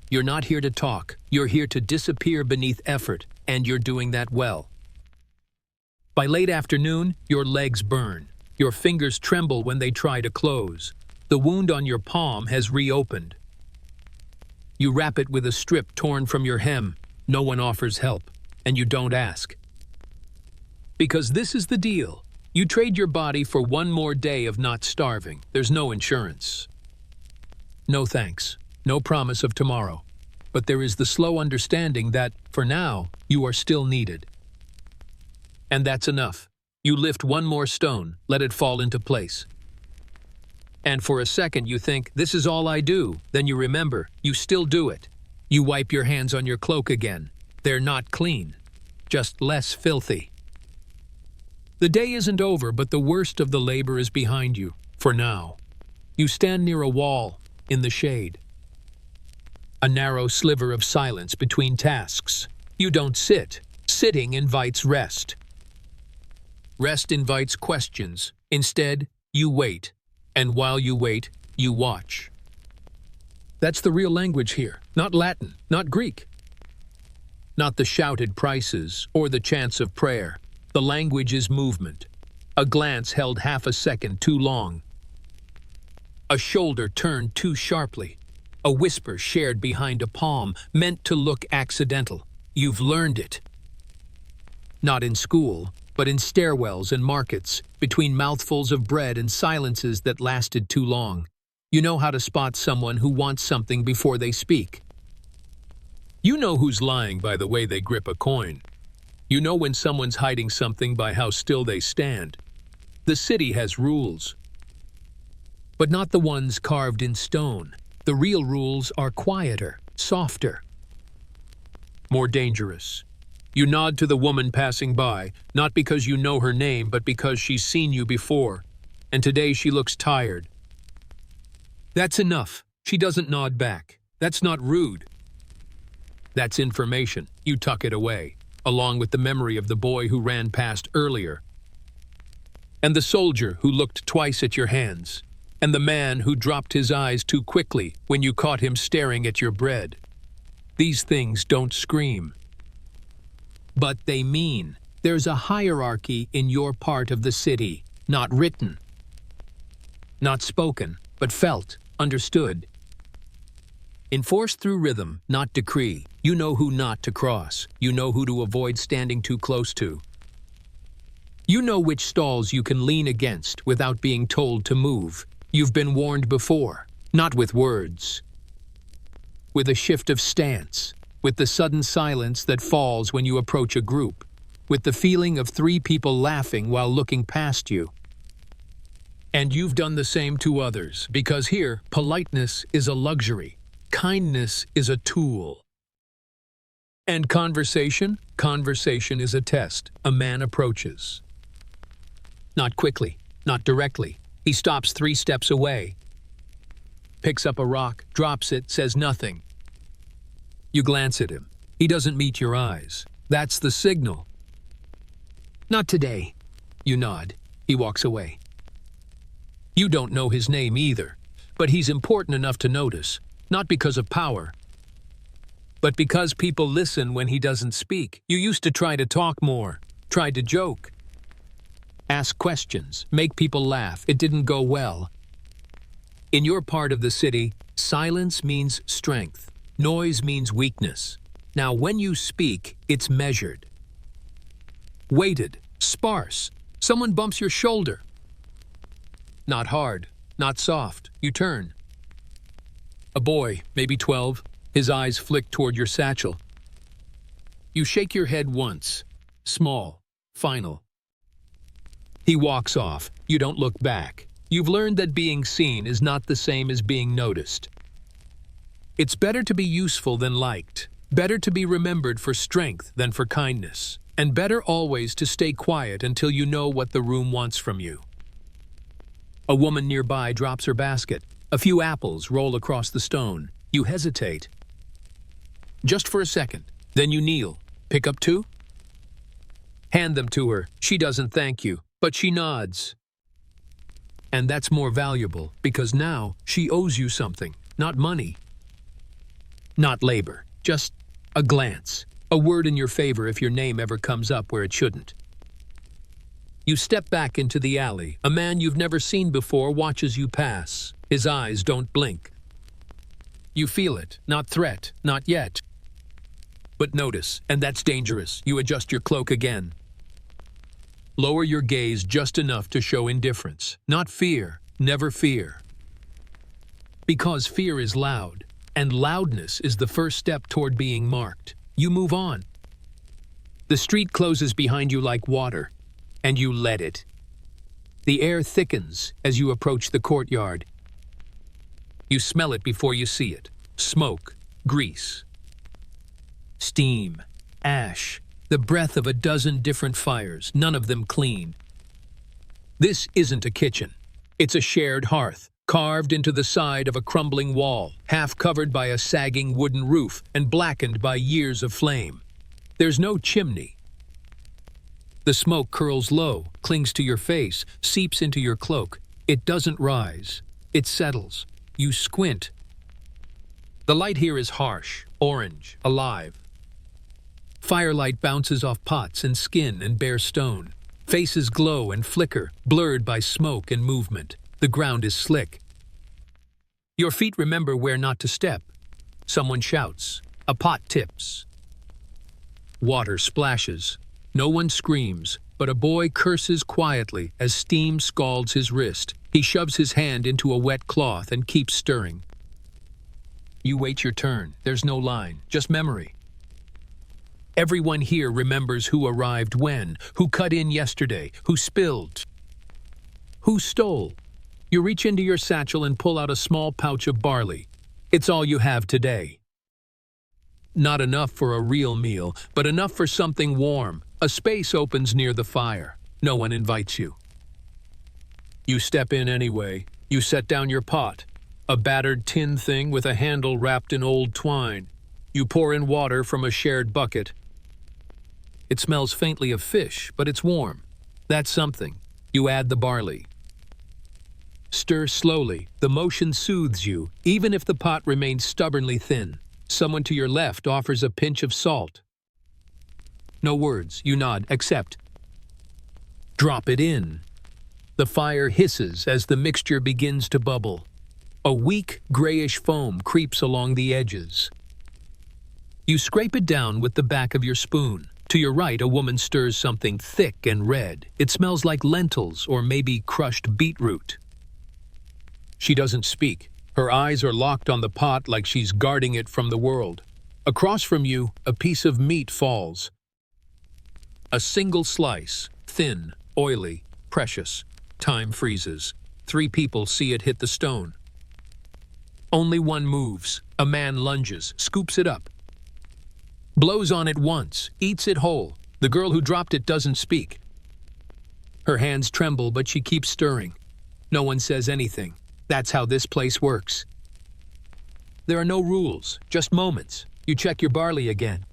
You're not here to talk. You're here to disappear beneath effort, and you're doing that well. By late afternoon, your legs burn. Your fingers tremble when they try to close. The wound on your palm has reopened. You wrap it with a strip torn from your hem. No one offers help. And you don't ask. Because this is the deal. You trade your body for one more day of not starving. There's no insurance. No thanks. No promise of tomorrow. But there is the slow understanding that, for now, you are still needed. And that's enough. You lift one more stone, let it fall into place. And for a second you think, this is all I do. Then you remember, you still do it. You wipe your hands on your cloak again. They're not clean, just less filthy. The day isn't over, but the worst of the labor is behind you, for now. You stand near a wall, in the shade. A narrow sliver of silence between tasks. You don't sit. Sitting invites rest. Rest invites questions. Instead, you wait. And while you wait, you watch. That's the real language here, not Latin, not Greek. Not the shouted prices or the chants of prayer. The language is movement. A glance held half a second too long. A shoulder turned too sharply. A whisper shared behind a palm, meant to look accidental. You've learned it. Not in school, but in stairwells and markets, between mouthfuls of bread and silences that lasted too long. You know how to spot someone who wants something before they speak. You know who's lying by the way they grip a coin. You know when someone's hiding something by how still they stand. The city has rules. But not the ones carved in stone. The real rules are quieter, softer, more dangerous. You nod to the woman passing by, not because you know her name, but because she's seen you before, and today she looks tired. That's enough. She doesn't nod back. That's not rude. That's information. You tuck it away, along with the memory of the boy who ran past earlier. and the soldier who looked twice at your hands, and the man who dropped his eyes too quickly when you caught him staring at your bread. These things don't scream. But they mean. There's a hierarchy in your part of the city, not written, not spoken, but felt, understood. Enforced through rhythm, not decree. You know who not to cross. You know who to avoid standing too close to. You know which stalls you can lean against without being told to move. You've been warned before, not with words. With a shift of stance, with the sudden silence that falls when you approach a group, with the feeling of 3 people laughing while looking past you. And you've done the same to others, because here, politeness is a luxury. Kindness is a tool. And conversation? Conversation is a test. A man approaches. Not quickly, not directly. He stops 3 steps away. Picks up a rock, drops it, says nothing. You glance at him. He doesn't meet your eyes. That's the signal. Not today. You nod. He walks away. You don't know his name either, but he's important enough to notice. Not because of power, but because people listen when he doesn't speak. You used to try to talk more, tried to joke, ask questions, make people laugh. It didn't go well. In your part of the city, silence means strength. Noise means weakness. Now, when you speak, it's measured. Weighted, sparse. Someone bumps your shoulder. Not hard, not soft. You turn. A boy, maybe 12, his eyes flick toward your satchel. You shake your head once, small, final. He walks off. You don't look back. You've learned that being seen is not the same as being noticed. It's better to be useful than liked, better to be remembered for strength than for kindness, and better always to stay quiet until you know what the room wants from you. A woman nearby drops her basket. A few apples roll across the stone. You hesitate. Just for a second. Then you kneel. Pick up 2? Hand them to her. She doesn't thank you, but she nods. And that's more valuable, because now she owes you something. Not money. Not labor. Just a glance. A word in your favor if your name ever comes up where it shouldn't. You step back into the alley. A man you've never seen before watches you pass. His eyes don't blink. You feel it. Not threat. Not yet. But notice, and that's dangerous. You adjust your cloak again. Lower your gaze just enough to show indifference. Not fear. Never fear. Because fear is loud, and loudness is the first step toward being marked. You move on. The street closes behind you like water, and you let it. The air thickens as you approach the courtyard. You smell it before you see it. Smoke, grease, steam, ash, the breath of a dozen different fires, none of them clean. This isn't a kitchen. It's a shared hearth, carved into the side of a crumbling wall, half covered by a sagging wooden roof and blackened by years of flame. There's no chimney. The smoke curls low, clings to your face, seeps into your cloak. It doesn't rise. It settles. You squint. The light here is harsh, orange, alive. Firelight bounces off pots and skin and bare stone. Faces glow and flicker, blurred by smoke and movement. The ground is slick. Your feet remember where not to step. Someone shouts. A pot tips. Water splashes. No one screams, but a boy curses quietly as steam scalds his wrist. He shoves his hand into a wet cloth and keeps stirring. You wait your turn. There's no line, just memory. Everyone here remembers who arrived when, who cut in yesterday, who spilled, who stole. You reach into your satchel and pull out a small pouch of barley. It's all you have today. Not enough for a real meal, but enough for something warm. A space opens near the fire. No one invites you. You step in anyway. You set down your pot, a battered tin thing with a handle wrapped in old twine. You pour in water from a shared bucket. It smells faintly of fish, but it's warm. That's something. You add the barley. Stir slowly. The motion soothes you, even if the pot remains stubbornly thin. Someone to your left offers a pinch of salt. No words. You nod. Accept. Drop it in. The fire hisses as the mixture begins to bubble. A weak, grayish foam creeps along the edges. You scrape it down with the back of your spoon. To your right, a woman stirs something thick and red. It smells like lentils or maybe crushed beetroot. She doesn't speak. Her eyes are locked on the pot like she's guarding it from the world. Across from you, a piece of meat falls. A single slice, thin, oily, precious. Time freezes. 3 people see it hit the stone. Only one moves. A man lunges, scoops it up. Blows on it once, eats it whole. The girl who dropped it doesn't speak. Her hands tremble, but she keeps stirring. No one says anything. That's how this place works. There are no rules, just moments. You check your barley again.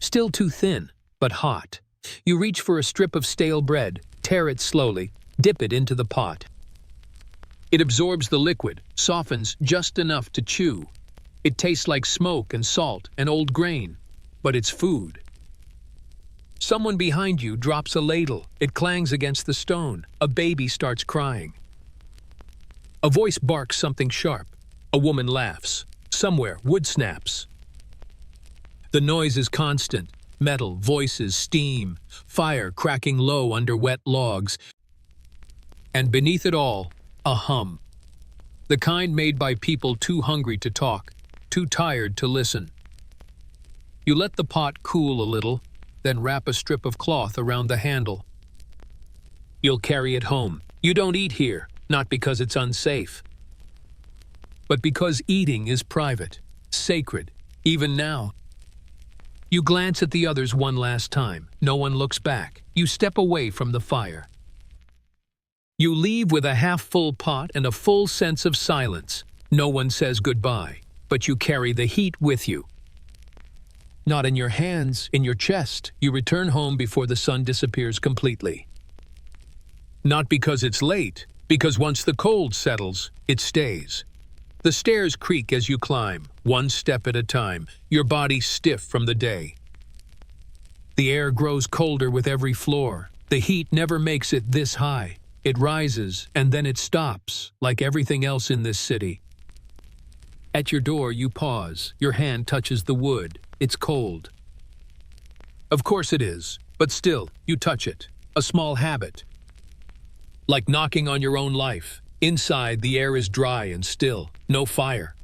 Still too thin, but hot. You reach for a strip of stale bread, tear it slowly, dip it into the pot. It absorbs the liquid, softens just enough to chew. It tastes like smoke and salt and old grain, but it's food. Someone behind you drops a ladle. It clangs against the stone. A baby starts crying. A voice barks something sharp. A woman laughs. Somewhere, wood snaps. The noise is constant. Metal, voices, steam, fire cracking low under wet logs. And beneath it all, a hum. The kind made by people too hungry to talk, too tired to listen. You let the pot cool a little, then wrap a strip of cloth around the handle. You'll carry it home. You don't eat here, not because it's unsafe, but because eating is private, sacred, even now. You glance at the others one last time. No one looks back. You step away from the fire. You leave with a half-full pot and a full sense of silence. No one says goodbye, but you carry the heat with you. Not in your hands, in your chest. You return home before the sun disappears completely. Not because it's late, because once the cold settles, it stays. The stairs creak as you climb, one step at a time, your body stiff from the day. The air grows colder with every floor. The heat never makes it this high. It rises, and then it stops, like everything else in this city. At your door, you pause. Your hand touches the wood. It's cold. Of course it is, but still, you touch it. A small habit. Like knocking on your own life. Inside, the air is dry and still. No fire.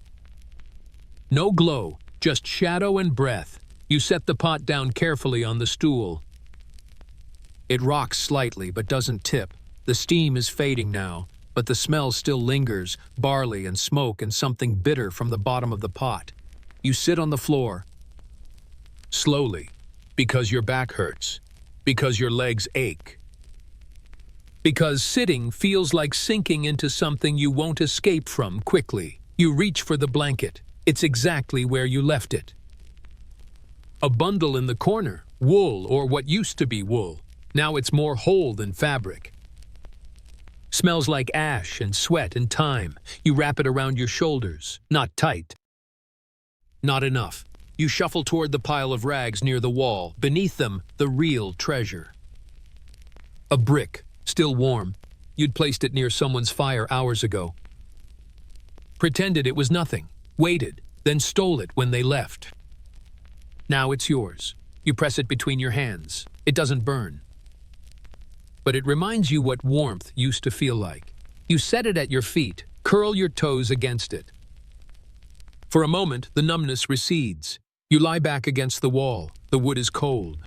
No glow, just shadow and breath. You set the pot down carefully on the stool. It rocks slightly, but doesn't tip. The steam is fading now, but the smell still lingers, barley and smoke and something bitter from the bottom of the pot. You sit on the floor. Slowly, because your back hurts, because your legs ache. Because sitting feels like sinking into something you won't escape from quickly. You reach for the blanket. It's exactly where you left it. A bundle in the corner, wool or what used to be wool. Now it's more whole than fabric. Smells like ash and sweat and time. You wrap it around your shoulders, not tight. Not enough. You shuffle toward the pile of rags near the wall. Beneath them, the real treasure. A brick. Still warm. You'd placed it near someone's fire hours ago. Pretended it was nothing, waited, then stole it when they left. Now it's yours. You press it between your hands. It doesn't burn. But it reminds you what warmth used to feel like. You set it at your feet, curl your toes against it. For a moment, the numbness recedes. You lie back against the wall. The wood is cold.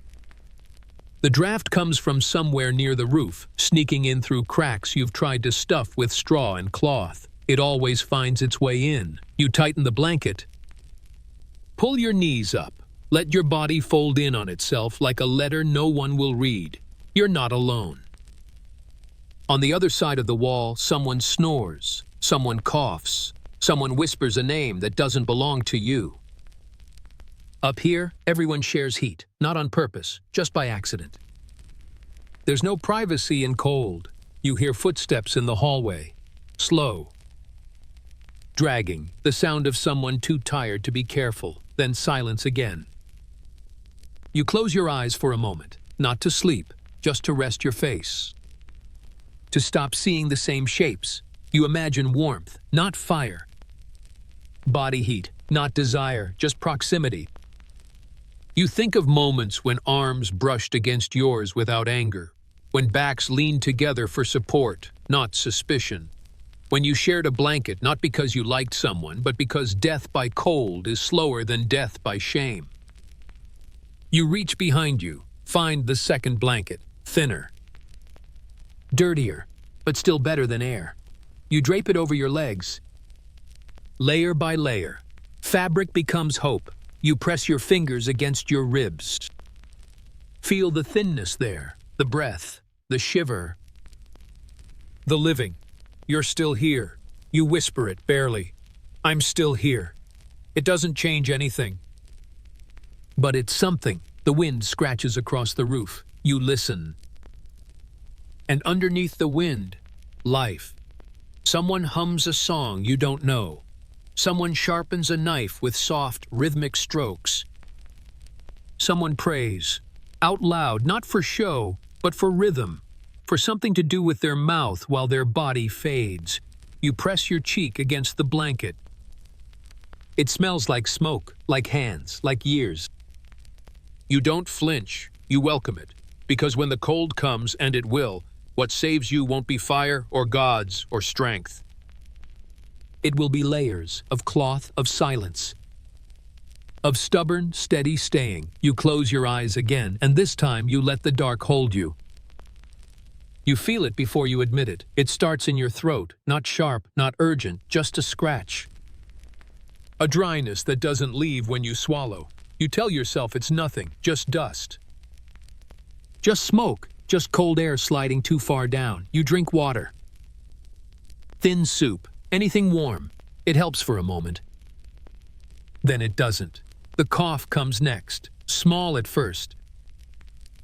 The draft comes from somewhere near the roof, sneaking in through cracks you've tried to stuff with straw and cloth. It always finds its way in. You tighten the blanket. Pull your knees up. Let your body fold in on itself like a letter no one will read. You're not alone. On the other side of the wall, someone snores. Someone coughs. Someone whispers a name that doesn't belong to you. Up here, everyone shares heat, not on purpose, just by accident. There's no privacy in cold. You hear footsteps in the hallway. Slow. Dragging, the sound of someone too tired to be careful, then silence again. You close your eyes for a moment, not to sleep, just to rest your face. To stop seeing the same shapes. You imagine warmth, not fire. Body heat, not desire, just proximity. You think of moments when arms brushed against yours without anger, when backs leaned together for support, not suspicion. When you shared a blanket, not because you liked someone, but because death by cold is slower than death by shame. You reach behind you, find the second blanket, thinner. Dirtier, but still better than air. You drape it over your legs. Layer by layer, fabric becomes hope. You press your fingers against your ribs. Feel the thinness there, the breath, the shiver. The living. You're still here. You whisper it, barely. I'm still here. It doesn't change anything. But it's something. The wind scratches across the roof. You listen. And underneath the wind, life. Someone hums a song you don't know. Someone sharpens a knife with soft, rhythmic strokes. Someone prays, out loud, not for show, but for rhythm, for something to do with their mouth while their body fades. You press your cheek against the blanket. It smells like smoke, like hands, like years. You don't flinch, you welcome it, because when the cold comes, and it will, what saves you won't be fire or gods or strength. It will be layers of cloth, of silence, of stubborn, steady staying. You close your eyes again, and this time you let the dark hold you. You feel it before you admit it. It starts in your throat, not sharp, not urgent, just a scratch. A dryness that doesn't leave when you swallow. You tell yourself it's nothing, just dust. Just smoke, just cold air sliding too far down. You drink water. Thin soup, anything warm. It helps for a moment. Then it doesn't. The cough comes next, small at first.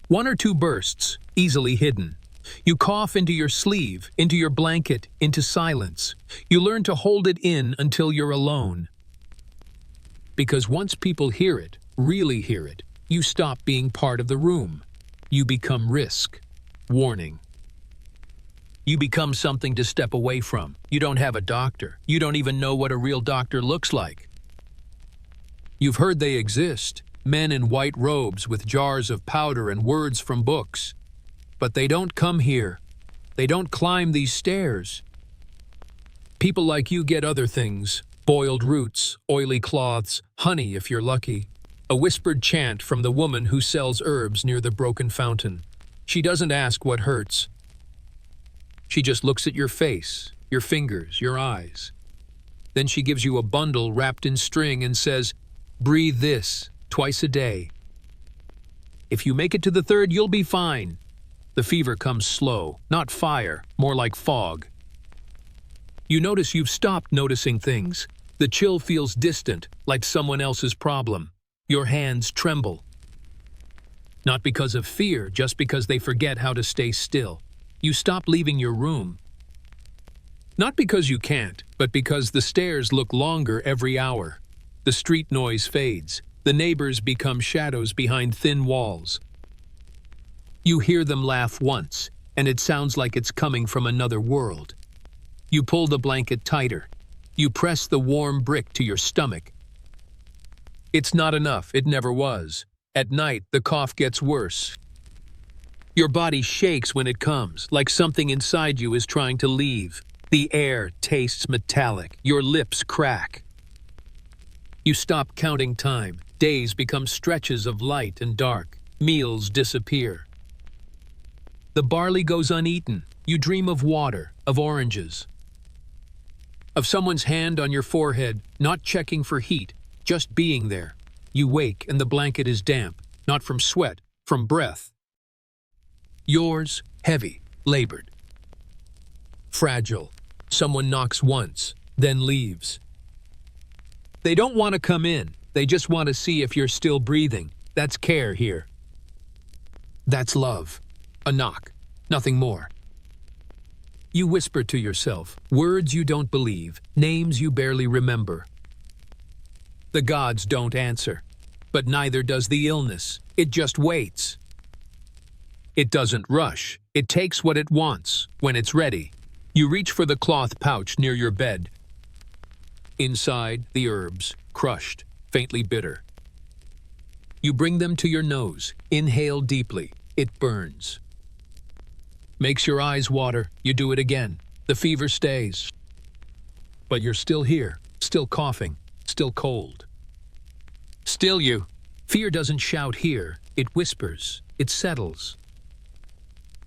One or two bursts, easily hidden. You cough into your sleeve, into your blanket, into silence. You learn to hold it in until you're alone. Because once people hear it, really hear it, you stop being part of the room. You become risk, warning. You become something to step away from. You don't have a doctor. You don't even know what a real doctor looks like. You've heard they exist, men in white robes with jars of powder and words from books. But they don't come here. They don't climb these stairs. People like you get other things, boiled roots, oily cloths, honey if you're lucky. A whispered chant from the woman who sells herbs near the broken fountain. She doesn't ask what hurts. She just looks at your face, your fingers, your eyes. Then she gives you a bundle wrapped in string and says, "Breathe this, twice a day. If you make it to the third, you'll be fine." The fever comes slow, not fire, more like fog. You notice you've stopped noticing things. The chill feels distant, like someone else's problem. Your hands tremble. Not because of fear, just because they forget how to stay still. You stop leaving your room. Not because you can't, but because the stairs look longer every hour. The street noise fades. The neighbors become shadows behind thin walls. You hear them laugh once, and it sounds like it's coming from another world. You pull the blanket tighter. You press the warm brick to your stomach. It's not enough, it never was. At night, the cough gets worse. Your body shakes when it comes, like something inside you is trying to leave. The air tastes metallic. Your lips crack. You stop counting time. Days become stretches of light and dark. Meals disappear. The barley goes uneaten. You dream of water, of oranges. Of someone's hand on your forehead, not checking for heat, just being there. You wake and the blanket is damp, not from sweat, from breath. Yours, heavy, labored. Fragile. Someone knocks once, then leaves. They don't want to come in. They just want to see if you're still breathing. That's care here. That's love. A knock. nothing more. You whisper to yourself, words you don't believe, names you barely remember. The gods don't answer, but neither does the illness. It just waits. It doesn't rush. It takes what it wants, when it's ready. You reach for the cloth pouch near your bed. Inside, the herbs, crushed, faintly bitter. You bring them to your nose. Inhale deeply. It burns. Makes your eyes water. You do it again. The fever stays. But you're still here, still coughing, still cold. Still you. Fear doesn't shout here. It whispers. It settles.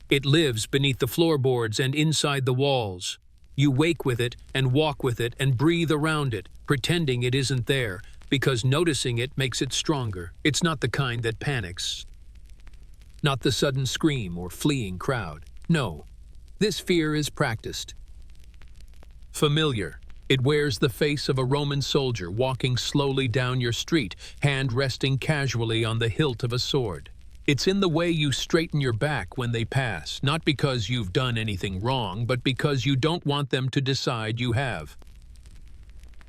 It lives beneath the floorboards and inside the walls. You wake with it and walk with it and breathe around it, pretending it isn't there, because noticing it makes it stronger. It's not the kind that panics. Not the sudden scream or fleeing crowd. No, this fear is practiced. Familiar. It wears the face of a Roman soldier walking slowly down your street, hand resting casually on the hilt of a sword. It's in the way you straighten your back when they pass, not because you've done anything wrong, but because you don't want them to decide you have.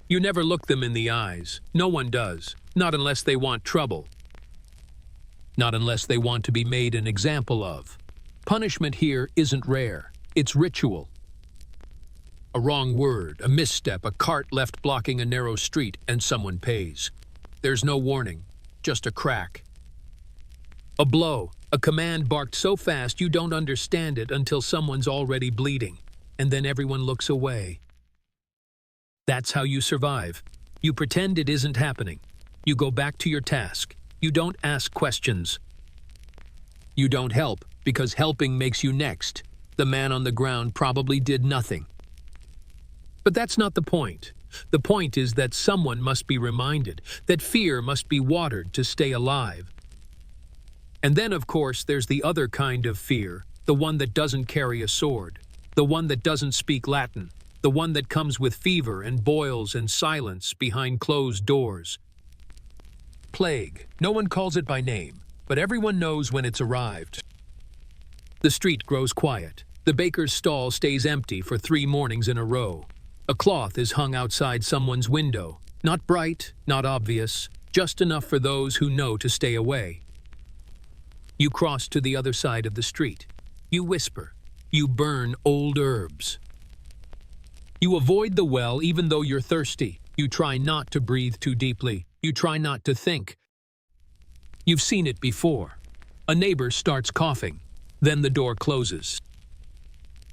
You never look them in the eyes. No one does, not unless they want trouble. Not unless they want to be made an example of. Punishment here isn't rare. It's ritual. A wrong word, a misstep, a cart left blocking a narrow street, and someone pays. There's no warning, just a crack. A blow, a command barked so fast you don't understand it until someone's already bleeding, and then everyone looks away. That's how you survive. You pretend it isn't happening. You go back to your task. You don't ask questions. You don't help, because helping makes you next. The man on the ground probably did nothing. But that's not the point. The point is that someone must be reminded, that fear must be watered to stay alive. And then, of course, there's the other kind of fear, the one that doesn't carry a sword, the one that doesn't speak Latin, the one that comes with fever and boils and silence behind closed doors. Plague. No one calls it by name, but everyone knows when it's arrived. The street grows quiet. The baker's stall stays empty for 3 mornings in a row. A cloth is hung outside someone's window. Not bright, not obvious, just enough for those who know to stay away. You cross to the other side of the street. You whisper. You burn old herbs. You avoid the well even though you're thirsty. You try not to breathe too deeply. You try not to think. You've seen it before. A neighbor starts coughing. Then the door closes.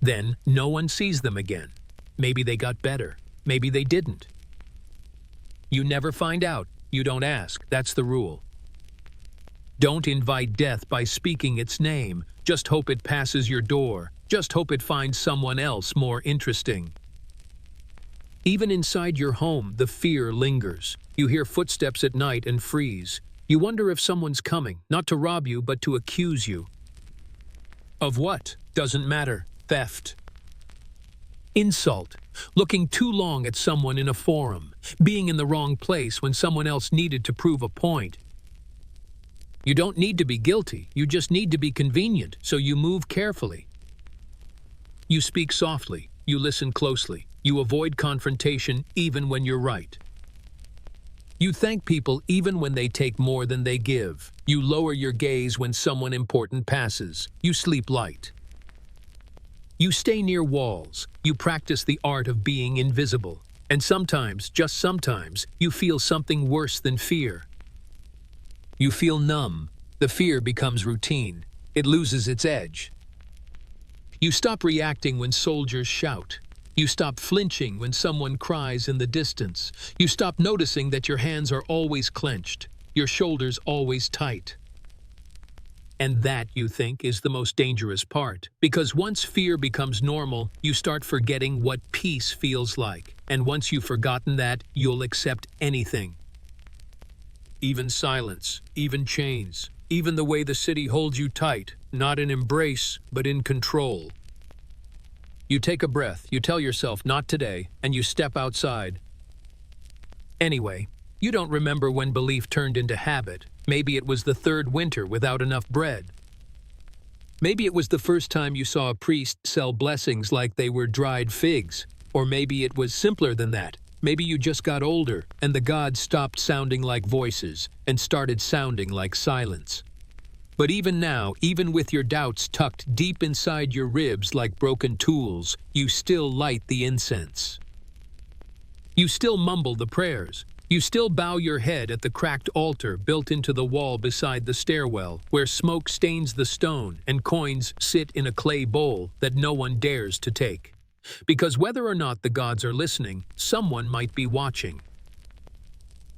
Then no one sees them again. Maybe they got better. Maybe they didn't. You never find out. You don't ask. That's the rule. Don't invite death by speaking its name. Just hope it passes your door. Just hope it finds someone else more interesting. Even inside your home, the fear lingers. You hear footsteps at night and freeze. You wonder if someone's coming, not to rob you, but to accuse you. Of what? Doesn't matter. Theft. Insult. Looking too long at someone in a forum. Being in the wrong place when someone else needed to prove a point. You don't need to be guilty, you just need to be convenient, so you move carefully. You speak softly, you listen closely, you avoid confrontation even when you're right. You thank people even when they take more than they give. You lower your gaze when someone important passes. You sleep light. You stay near walls. You practice the art of being invisible. And sometimes, just sometimes, you feel something worse than fear. You feel numb. The fear becomes routine. It loses its edge. You stop reacting when soldiers shout. You stop flinching when someone cries in the distance. You stop noticing that your hands are always clenched, your shoulders always tight. And that, you think, is the most dangerous part. Because once fear becomes normal, you start forgetting what peace feels like. And once you've forgotten that, you'll accept anything. Even silence, even chains, even the way the city holds you tight, not in embrace, but in control. You take a breath, you tell yourself, not today, and you step outside. Anyway, you don't remember when belief turned into habit. Maybe it was the 3rd winter without enough bread. Maybe it was the first time you saw a priest sell blessings like they were dried figs. Or maybe it was simpler than that. Maybe you just got older, and the gods stopped sounding like voices and started sounding like silence. But even now, even with your doubts tucked deep inside your ribs like broken tools, you still light the incense. You still mumble the prayers. You still bow your head at the cracked altar built into the wall beside the stairwell, where smoke stains the stone and coins sit in a clay bowl that no one dares to take. Because whether or not the gods are listening, someone might be watching.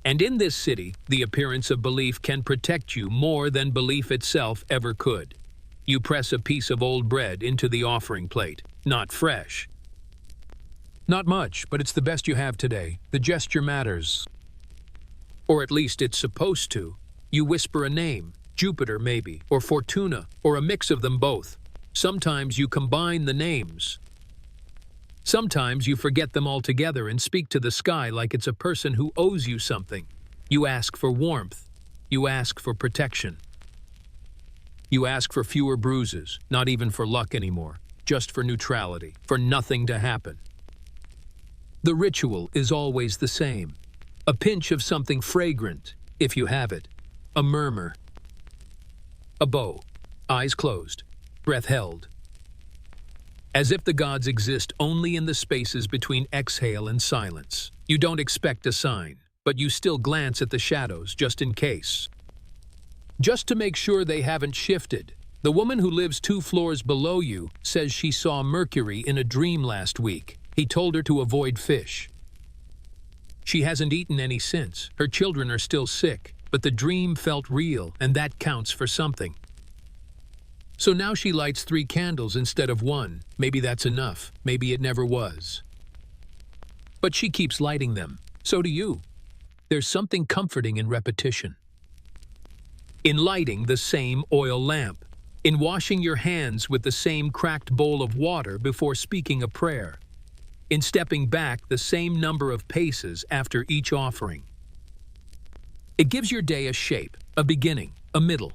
And in this city, the appearance of belief can protect you more than belief itself ever could. You press a piece of old bread into the offering plate, not fresh. Not much, but it's the best you have today. The gesture matters. Or at least it's supposed to. You whisper a name, Jupiter maybe, or Fortuna, or a mix of them both. Sometimes you combine the names. Sometimes you forget them altogether and speak to the sky like it's a person who owes you something. You ask for warmth. You ask for protection. You ask for fewer bruises, not even for luck anymore, just for neutrality, for nothing to happen. The ritual is always the same. A pinch of something fragrant, if you have it. A murmur. A bow. Eyes closed. Breath held. As if the gods exist only in the spaces between exhale and silence. You don't expect a sign, but you still glance at the shadows just in case. Just to make sure they haven't shifted. The woman who lives 2 floors below you says she saw Mercury in a dream last week. He told her to avoid fish. She hasn't eaten any since. Her children are still sick, but the dream felt real, and that counts for something. So now she lights 3 candles instead of 1. Maybe that's enough. Maybe it never was. But she keeps lighting them. So do you. There's something comforting in repetition. In lighting the same oil lamp. In washing your hands with the same cracked bowl of water before speaking a prayer. In stepping back the same number of paces after each offering. It gives your day a shape, a beginning, a middle.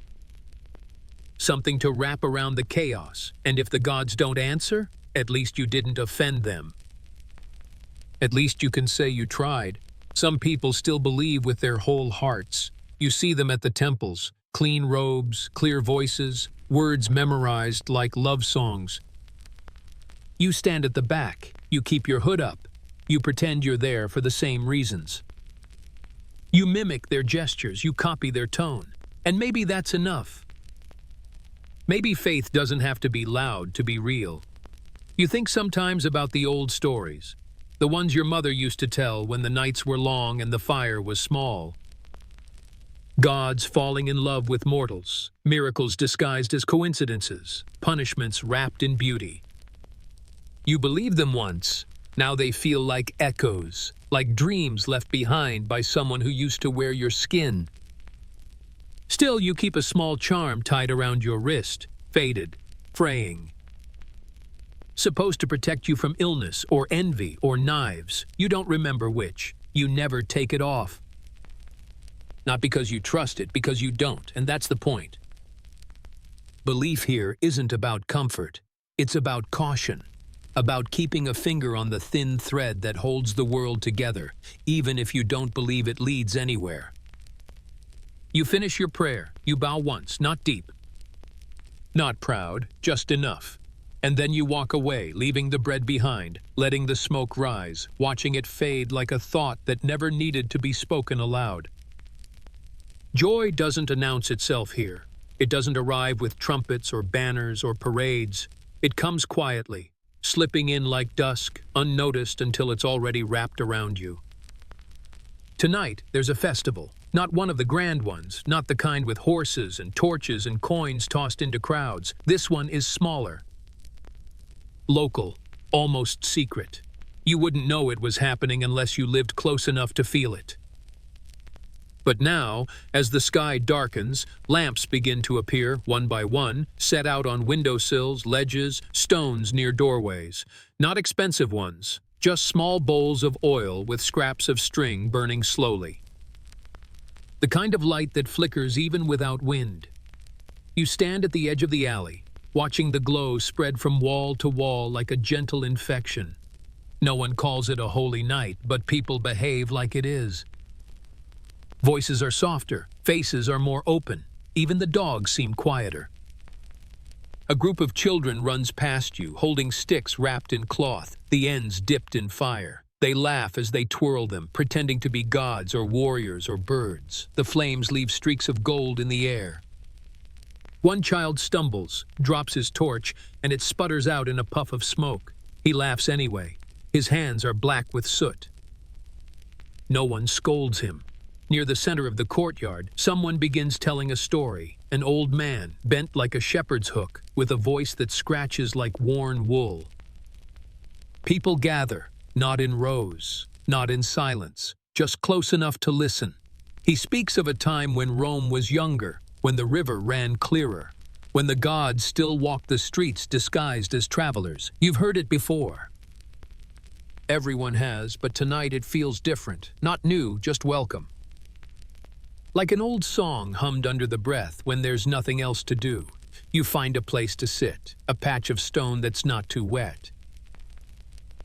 Something to wrap around the chaos, and if the gods don't answer, at least you didn't offend them. At least you can say you tried. Some people still believe with their whole hearts. You see them at the temples, clean robes, clear voices, words memorized like love songs. You stand at the back, you keep your hood up, you pretend you're there for the same reasons. You mimic their gestures, you copy their tone, and maybe that's enough. Maybe faith doesn't have to be loud to be real. You think sometimes about the old stories, the ones your mother used to tell when the nights were long and the fire was small. Gods falling in love with mortals, miracles disguised as coincidences, punishments wrapped in beauty. You believed them once, now they feel like echoes, like dreams left behind by someone who used to wear your skin. Still, you keep a small charm tied around your wrist, faded, fraying. Supposed to protect you from illness or envy or knives, you don't remember which. You never take it off. Not because you trust it, because you don't, and that's the point. Belief here isn't about comfort, it's about caution. About keeping a finger on the thin thread that holds the world together, even if you don't believe it leads anywhere. You finish your prayer, you bow once, not deep. Not proud, just enough. And then you walk away, leaving the bread behind, letting the smoke rise, watching it fade like a thought that never needed to be spoken aloud. Joy doesn't announce itself here. It doesn't arrive with trumpets or banners or parades. It comes quietly, slipping in like dusk, unnoticed until it's already wrapped around you. Tonight, there's a festival, not one of the grand ones, not the kind with horses and torches and coins tossed into crowds. This one is smaller. Local, almost secret. You wouldn't know it was happening unless you lived close enough to feel it. But now, as the sky darkens, lamps begin to appear, one by one, set out on windowsills, ledges, stones near doorways. Not expensive ones, just small bowls of oil with scraps of string burning slowly. The kind of light that flickers even without wind. You stand at the edge of the alley, watching the glow spread from wall to wall like a gentle infection. No one calls it a holy night, but people behave like it is. Voices are softer, faces are more open, even the dogs seem quieter. A group of children runs past you, holding sticks wrapped in cloth, the ends dipped in fire. They laugh as they twirl them, pretending to be gods or warriors or birds. The flames leave streaks of gold in the air. One child stumbles, drops his torch, and it sputters out in a puff of smoke. He laughs anyway. His hands are black with soot. No one scolds him. Near the center of the courtyard, someone begins telling a story. An old man, bent like a shepherd's hook, with a voice that scratches like worn wool. People gather, not in rows, not in silence, just close enough to listen. He speaks of a time when Rome was younger, when the river ran clearer, when the gods still walked the streets disguised as travelers. You've heard it before. Everyone has, but tonight it feels different, not new, just welcome. Like an old song hummed under the breath when there's nothing else to do. You find a place to sit, a patch of stone that's not too wet.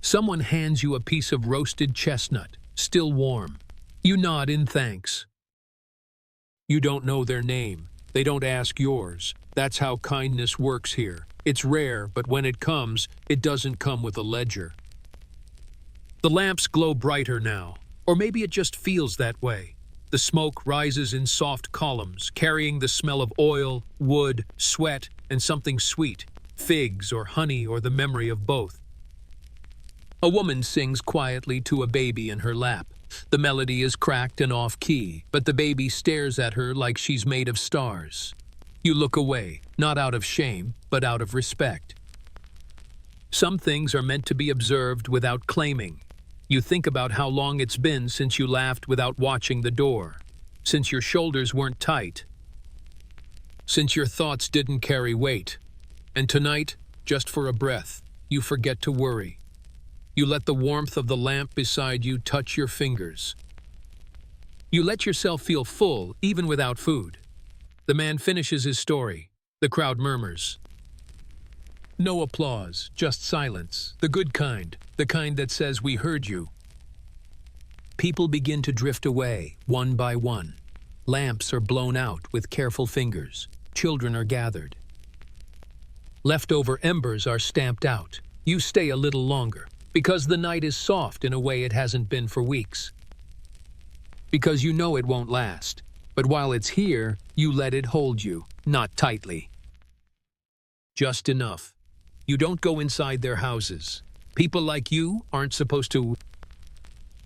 Someone hands you a piece of roasted chestnut, still warm. You nod in thanks. You don't know their name. They don't ask yours. That's how kindness works here. It's rare, but when it comes, it doesn't come with a ledger. The lamps glow brighter now, or maybe it just feels that way. The smoke rises in soft columns, carrying the smell of oil, wood, sweat, and something sweet, figs or honey or the memory of both. A woman sings quietly to a baby in her lap. The melody is cracked and off-key, but the baby stares at her like she's made of stars. You look away, not out of shame, but out of respect. Some things are meant to be observed without claiming. You think about how long it's been since you laughed without watching the door, since your shoulders weren't tight, since your thoughts didn't carry weight. And tonight, just for a breath, you forget to worry. You let the warmth of the lamp beside you touch your fingers. You let yourself feel full, even without food. The man finishes his story. The crowd murmurs. No applause, just silence, the good kind, the kind that says we heard you. People begin to drift away, one by one. Lamps are blown out with careful fingers. Children are gathered. Leftover embers are stamped out. You stay a little longer, because the night is soft in a way it hasn't been for weeks. Because you know it won't last, but while it's here, you let it hold you, not tightly. Just enough. You don't go inside their houses. People like you aren't supposed to.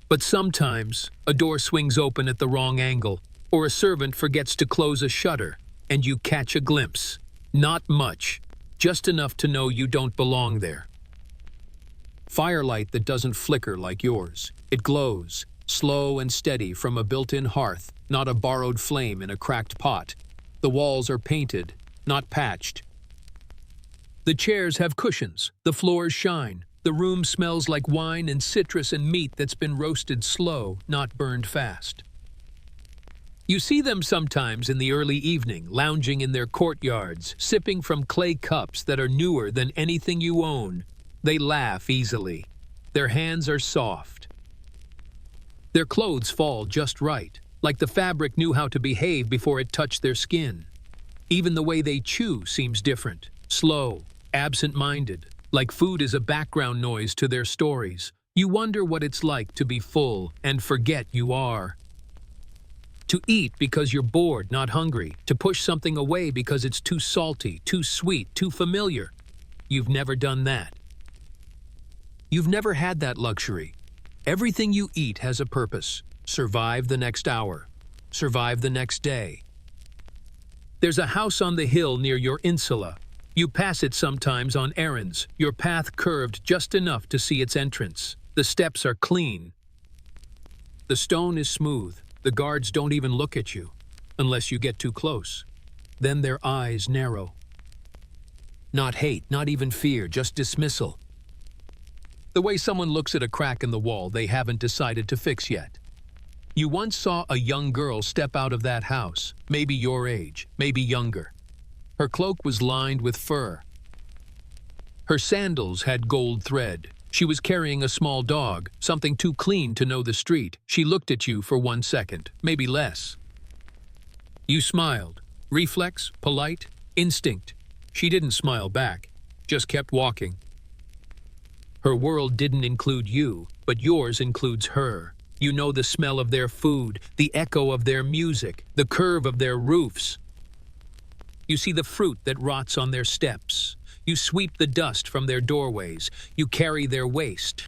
But sometimes, a door swings open at the wrong angle, or a servant forgets to close a shutter, and you catch a glimpse. Not much, just enough to know you don't belong there. Firelight that doesn't flicker like yours. It glows, slow and steady from a built-in hearth, not a borrowed flame in a cracked pot. The walls are painted, not patched. The chairs have cushions, the floors shine, the room smells like wine and citrus and meat that's been roasted slow, not burned fast. You see them sometimes in the early evening, lounging in their courtyards, sipping from clay cups that are newer than anything you own. They laugh easily. Their hands are soft. Their clothes fall just right, like the fabric knew how to behave before it touched their skin. Even the way they chew seems different, slow, absent-minded, like food is a background noise to their stories. You wonder what it's like to be full and forget you are. To eat because you're bored, not hungry. To push something away because it's too salty, too sweet, too familiar. You've never done that. You've never had that luxury. Everything you eat has a purpose. Survive the next hour. Survive the next day. There's a house on the hill near your insula. You pass it sometimes on errands, your path curved just enough to see its entrance. The steps are clean. The stone is smooth. The guards don't even look at you, unless you get too close. Then their eyes narrow. Not hate, not even fear, just dismissal. The way someone looks at a crack in the wall they haven't decided to fix yet. You once saw a young girl step out of that house, maybe your age, maybe younger. Her cloak was lined with fur, Her sandals had gold thread. She was carrying a small dog, something too clean to know the street. She looked at you for 1 second, maybe less. You smiled. Reflex, polite, instinct. She didn't smile back, just kept walking. Her world didn't include you, but yours includes her. You know the smell of their food, the echo of their music, the curve of their roofs. You see the fruit that rots on their steps. You sweep the dust from their doorways. You carry their waste.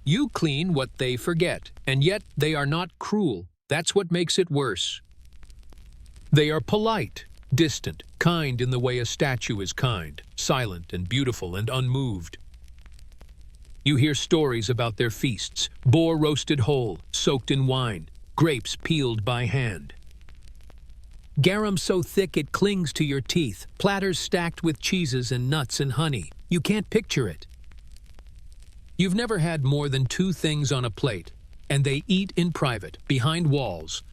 You clean what they forget, and yet they are not cruel. That's what makes it worse. They are polite, distant, kind in the way a statue is kind, silent and beautiful and unmoved. You hear stories about their feasts, boar roasted whole, soaked in wine, grapes peeled by hand. Garum so thick it clings to your teeth, platters stacked with cheeses and nuts and honey. You can't picture it. You've never had more than 2 things on a plate, and they eat in private, behind walls,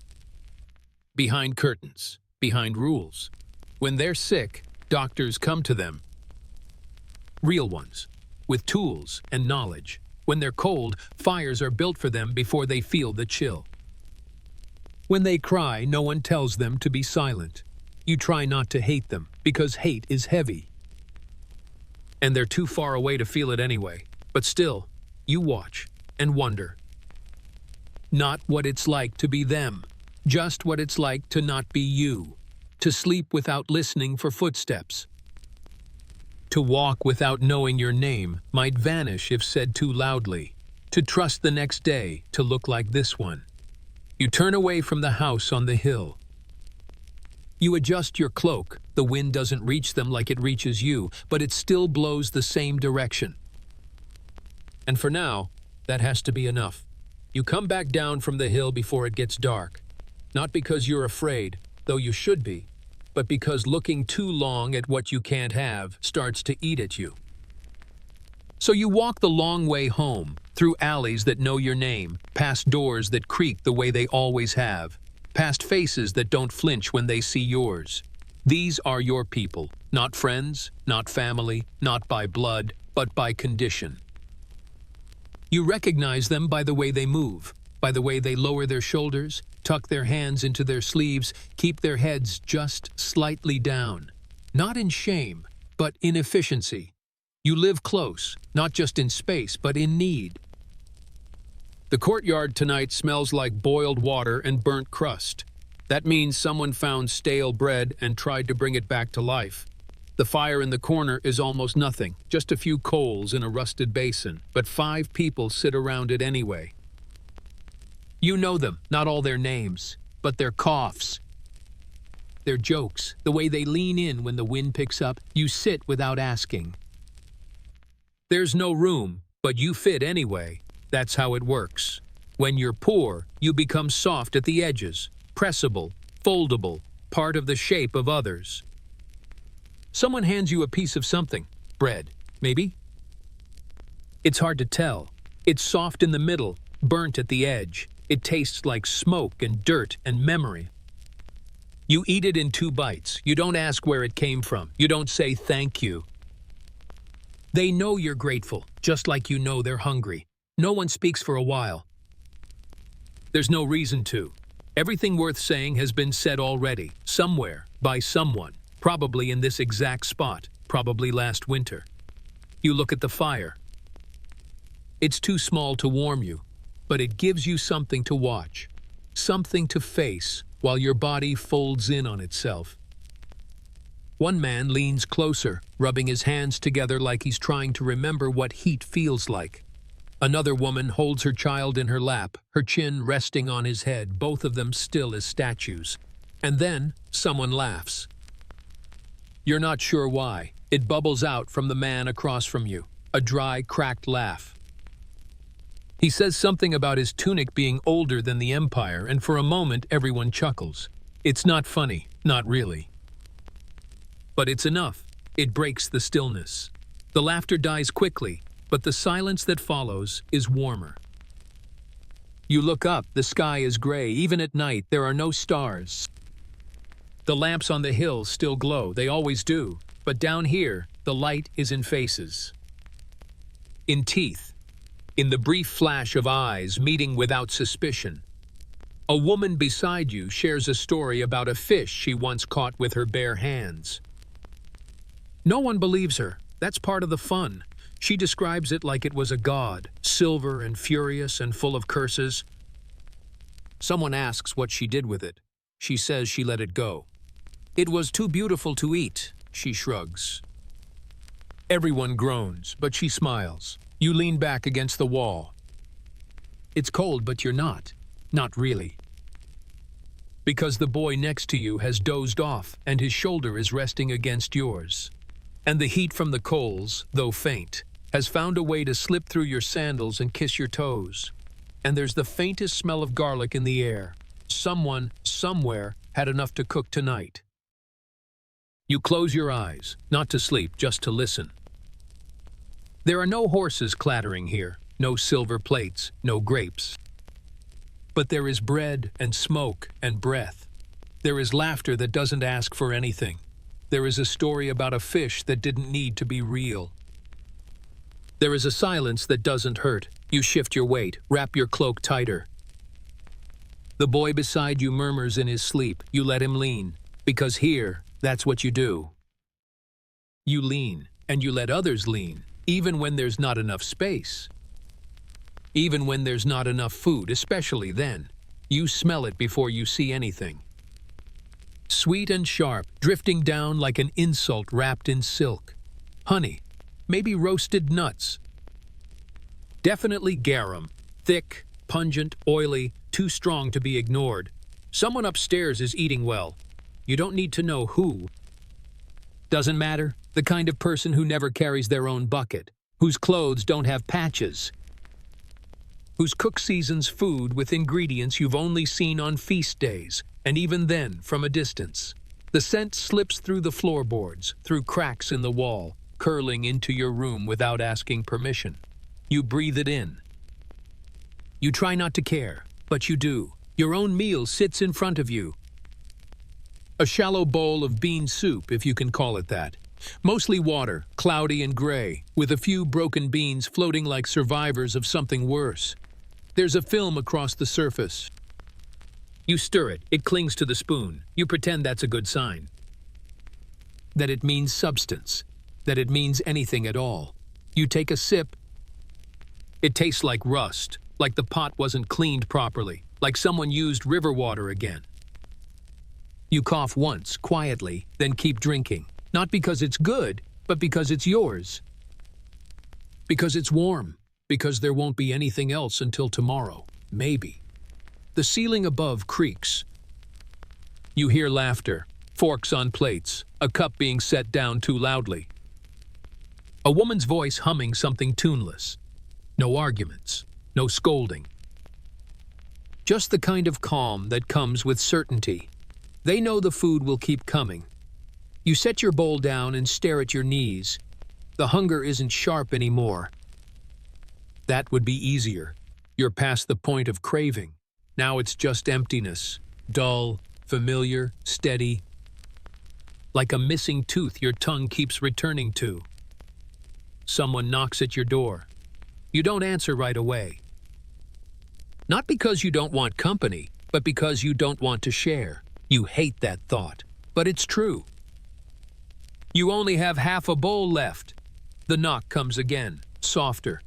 behind curtains, behind rules. When they're sick, doctors come to them. Real ones, with tools and knowledge. When they're cold, fires are built for them before they feel the chill. When they cry, no one tells them to be silent. You try not to hate them, because hate is heavy. And they're too far away to feel it anyway. But still, you watch and wonder. Not what it's like to be them, just what it's like to not be you. To sleep without listening for footsteps. To walk without knowing your name might vanish if said too loudly. To trust the next day to look like this one. You turn away from the house on the hill. You adjust your cloak. The wind doesn't reach them like it reaches you, but it still blows the same direction. And for now, that has to be enough. You come back down from the hill before it gets dark. Not because you're afraid, though you should be, but because looking too long at what you can't have starts to eat at you. So you walk the long way home, through alleys that know your name, past doors that creak the way they always have, past faces that don't flinch when they see yours. These are your people, not friends, not family, not by blood, but by condition. You recognize them by the way they move, by the way they lower their shoulders, tuck their hands into their sleeves, keep their heads just slightly down. Not in shame, but in efficiency. You live close, not just in space, but in need. The courtyard tonight smells like boiled water and burnt crust. That means someone found stale bread and tried to bring it back to life. The fire in the corner is almost nothing, just a few coals in a rusted basin, but 5 people sit around it anyway. You know them, not all their names, but their coughs, their jokes, the way they lean in when the wind picks up. You sit without asking. There's no room, but you fit anyway. That's how it works. When you're poor, you become soft at the edges, pressable, foldable, part of the shape of others. Someone hands you a piece of something. Bread, maybe? It's hard to tell. It's soft in the middle, burnt at the edge. It tastes like smoke and dirt and memory. You eat it in 2 bites. You don't ask where it came from. You don't say thank you. They know you're grateful, just like you know they're hungry. No one speaks for a while. There's no reason to. Everything worth saying has been said already, somewhere, by someone, probably in this exact spot, probably last winter. You look at the fire. It's too small to warm you, but it gives you something to watch, something to face while your body folds in on itself. One man leans closer, rubbing his hands together like he's trying to remember what heat feels like. Another woman holds her child in her lap, her chin resting on his head, both of them still as statues. And then someone laughs. You're not sure why. It bubbles out from the man across from you, a dry, cracked laugh. He says something about his tunic being older than the Empire, and for a moment everyone chuckles. It's not funny, not really. But it's enough. It breaks the stillness. The laughter dies quickly, but the silence that follows is warmer. You look up, the sky is gray. Even at night, there are no stars. The lamps on the hill still glow, they always do. But down here, The light is in faces, in teeth, in the brief flash of eyes meeting without suspicion. A woman beside you shares a story about a fish she once caught with her bare hands. No one believes her. That's part of the fun. She describes it like it was a god, silver and furious and full of curses. Someone asks what she did with it. She says she let it go. It was too beautiful to eat, she shrugs. Everyone groans, but she smiles. You lean back against the wall. It's cold, but you're not. Not really. Because the boy next to you has dozed off and his shoulder is resting against yours. And the heat from the coals, though faint, has found a way to slip through your sandals and kiss your toes. And there's the faintest smell of garlic in the air. Someone, somewhere, had enough to cook tonight. You close your eyes, not to sleep, just to listen. There are no horses clattering here, no silver plates, no grapes. But there is bread and smoke and breath. There is laughter that doesn't ask for anything. There is a story about a fish that didn't need to be real. There is a silence that doesn't hurt. You shift your weight, wrap your cloak tighter. The boy beside you murmurs in his sleep. You let him lean, because here, that's what you do. You lean, and you let others lean, even when there's not enough space. Even when there's not enough food, especially then. You smell it before you see anything. Sweet and sharp, drifting down like an insult wrapped in silk. Honey, maybe roasted nuts. Definitely garum, thick, pungent, oily, too strong to be ignored. Someone upstairs is eating well. You don't need to know who. Doesn't matter. The kind of person who never carries their own bucket, whose clothes don't have patches, whose cook seasons food with ingredients you've only seen on feast days, and even then from a distance. The scent slips through the floorboards, through cracks in the wall, curling into your room without asking permission. You breathe it in. You try not to care, but you do. Your own meal sits in front of you. A shallow bowl of bean soup, if you can call it that. Mostly water, cloudy and gray, with a few broken beans floating like survivors of something worse. There's a film across the surface. You stir it, it clings to the spoon. You pretend that's a good sign. That it means substance. That it means anything at all. You take a sip. It tastes like rust, like the pot wasn't cleaned properly, like someone used river water again. You cough once, quietly, then keep drinking. Not because it's good, but because it's yours. Because it's warm. Because there won't be anything else until tomorrow. Maybe. The ceiling above creaks. You hear laughter, forks on plates, a cup being set down too loudly. A woman's voice humming something tuneless. No arguments, no scolding. Just the kind of calm that comes with certainty. They know the food will keep coming. You set your bowl down and stare at your knees. The hunger isn't sharp anymore. That would be easier. You're past the point of craving. Now it's just emptiness. Dull, familiar, steady. Like a missing tooth your tongue keeps returning to. Someone knocks at your door. You don't answer right away. Not because you don't want company, but because you don't want to share. You hate that thought, but it's true. You only have half a bowl left. The knock comes again, softer.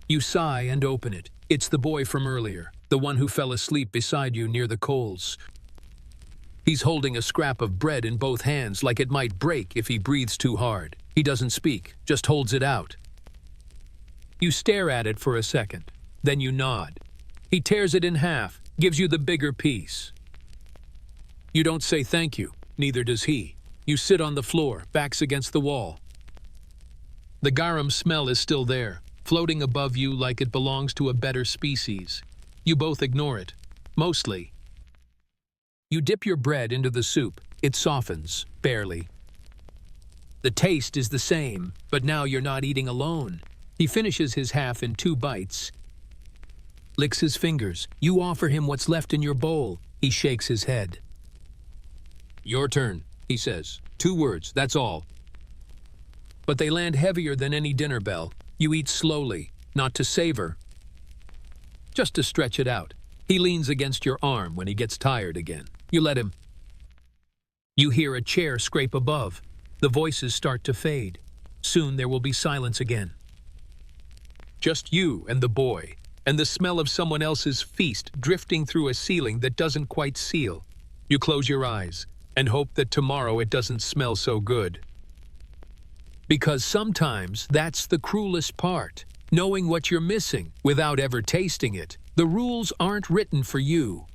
You sigh and open it. It's the boy from earlier, the one who fell asleep beside you near the coals. He's holding a scrap of bread in both hands like it might break if he breathes too hard. He doesn't speak, just holds it out. You stare at it for a second, then you nod. He tears it in half, gives you the bigger piece. You don't say thank you, neither does he. You sit on the floor, backs against the wall. The garum smell is still there, floating above you like it belongs to a better species. You both ignore it, mostly. You dip your bread into the soup. It softens, barely. The taste is the same, but now you're not eating alone. He finishes his half in 2 bites. Licks his fingers. You offer him what's left in your bowl. He shakes his head. Your turn, he says. 2 words, that's all. but they land heavier than any dinner bell. You eat slowly, not to savor, just to stretch it out. He leans against your arm when he gets tired again. You let him. You hear a chair scrape above. The voices start to fade. Soon there will be silence again. Just you and the boy, and the smell of someone else's feast drifting through a ceiling that doesn't quite seal. You close your eyes and hope that tomorrow it doesn't smell so good. Because sometimes that's the cruelest part, knowing what you're missing without ever tasting it. The rules aren't written for you.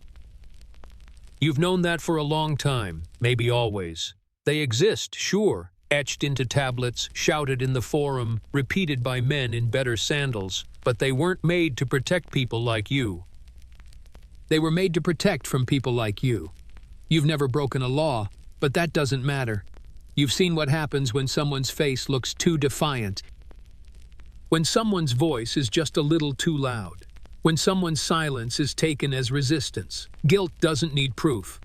You've known that for a long time, maybe always. They exist, sure, etched into tablets, shouted in the forum, repeated by men in better sandals, but they weren't made to protect people like you. They were made to protect from people like you. You've never broken a law, but that doesn't matter. You've seen what happens when someone's face looks too defiant, when someone's voice is just a little too loud, when someone's silence is taken as resistance. Guilt doesn't need proof.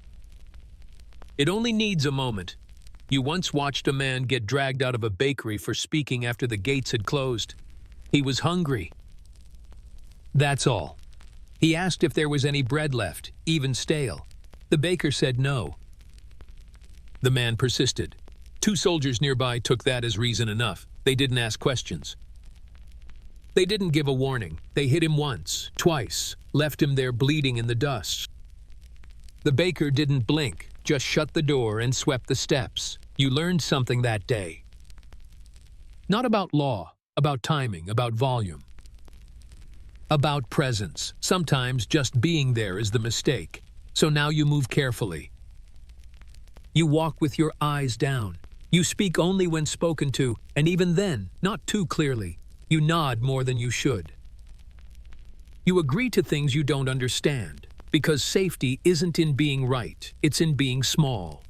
It only needs a moment. You once watched a man get dragged out of a bakery for speaking after the gates had closed. He was hungry. That's all. He asked if there was any bread left, even stale. The baker said no. The man persisted. 2 soldiers nearby took that as reason enough. They didn't ask questions. They didn't give a warning. They hit him once, twice, left him there bleeding in the dust. The baker didn't blink, just shut the door and swept the steps. You learned something that day. Not about law, about timing, about volume. About presence. Sometimes just being there is the mistake. So now you move carefully. You walk with your eyes down. You speak only when spoken to, and even then, not too clearly. You nod more than you should. You agree to things you don't understand, because safety isn't in being right, it's in being small.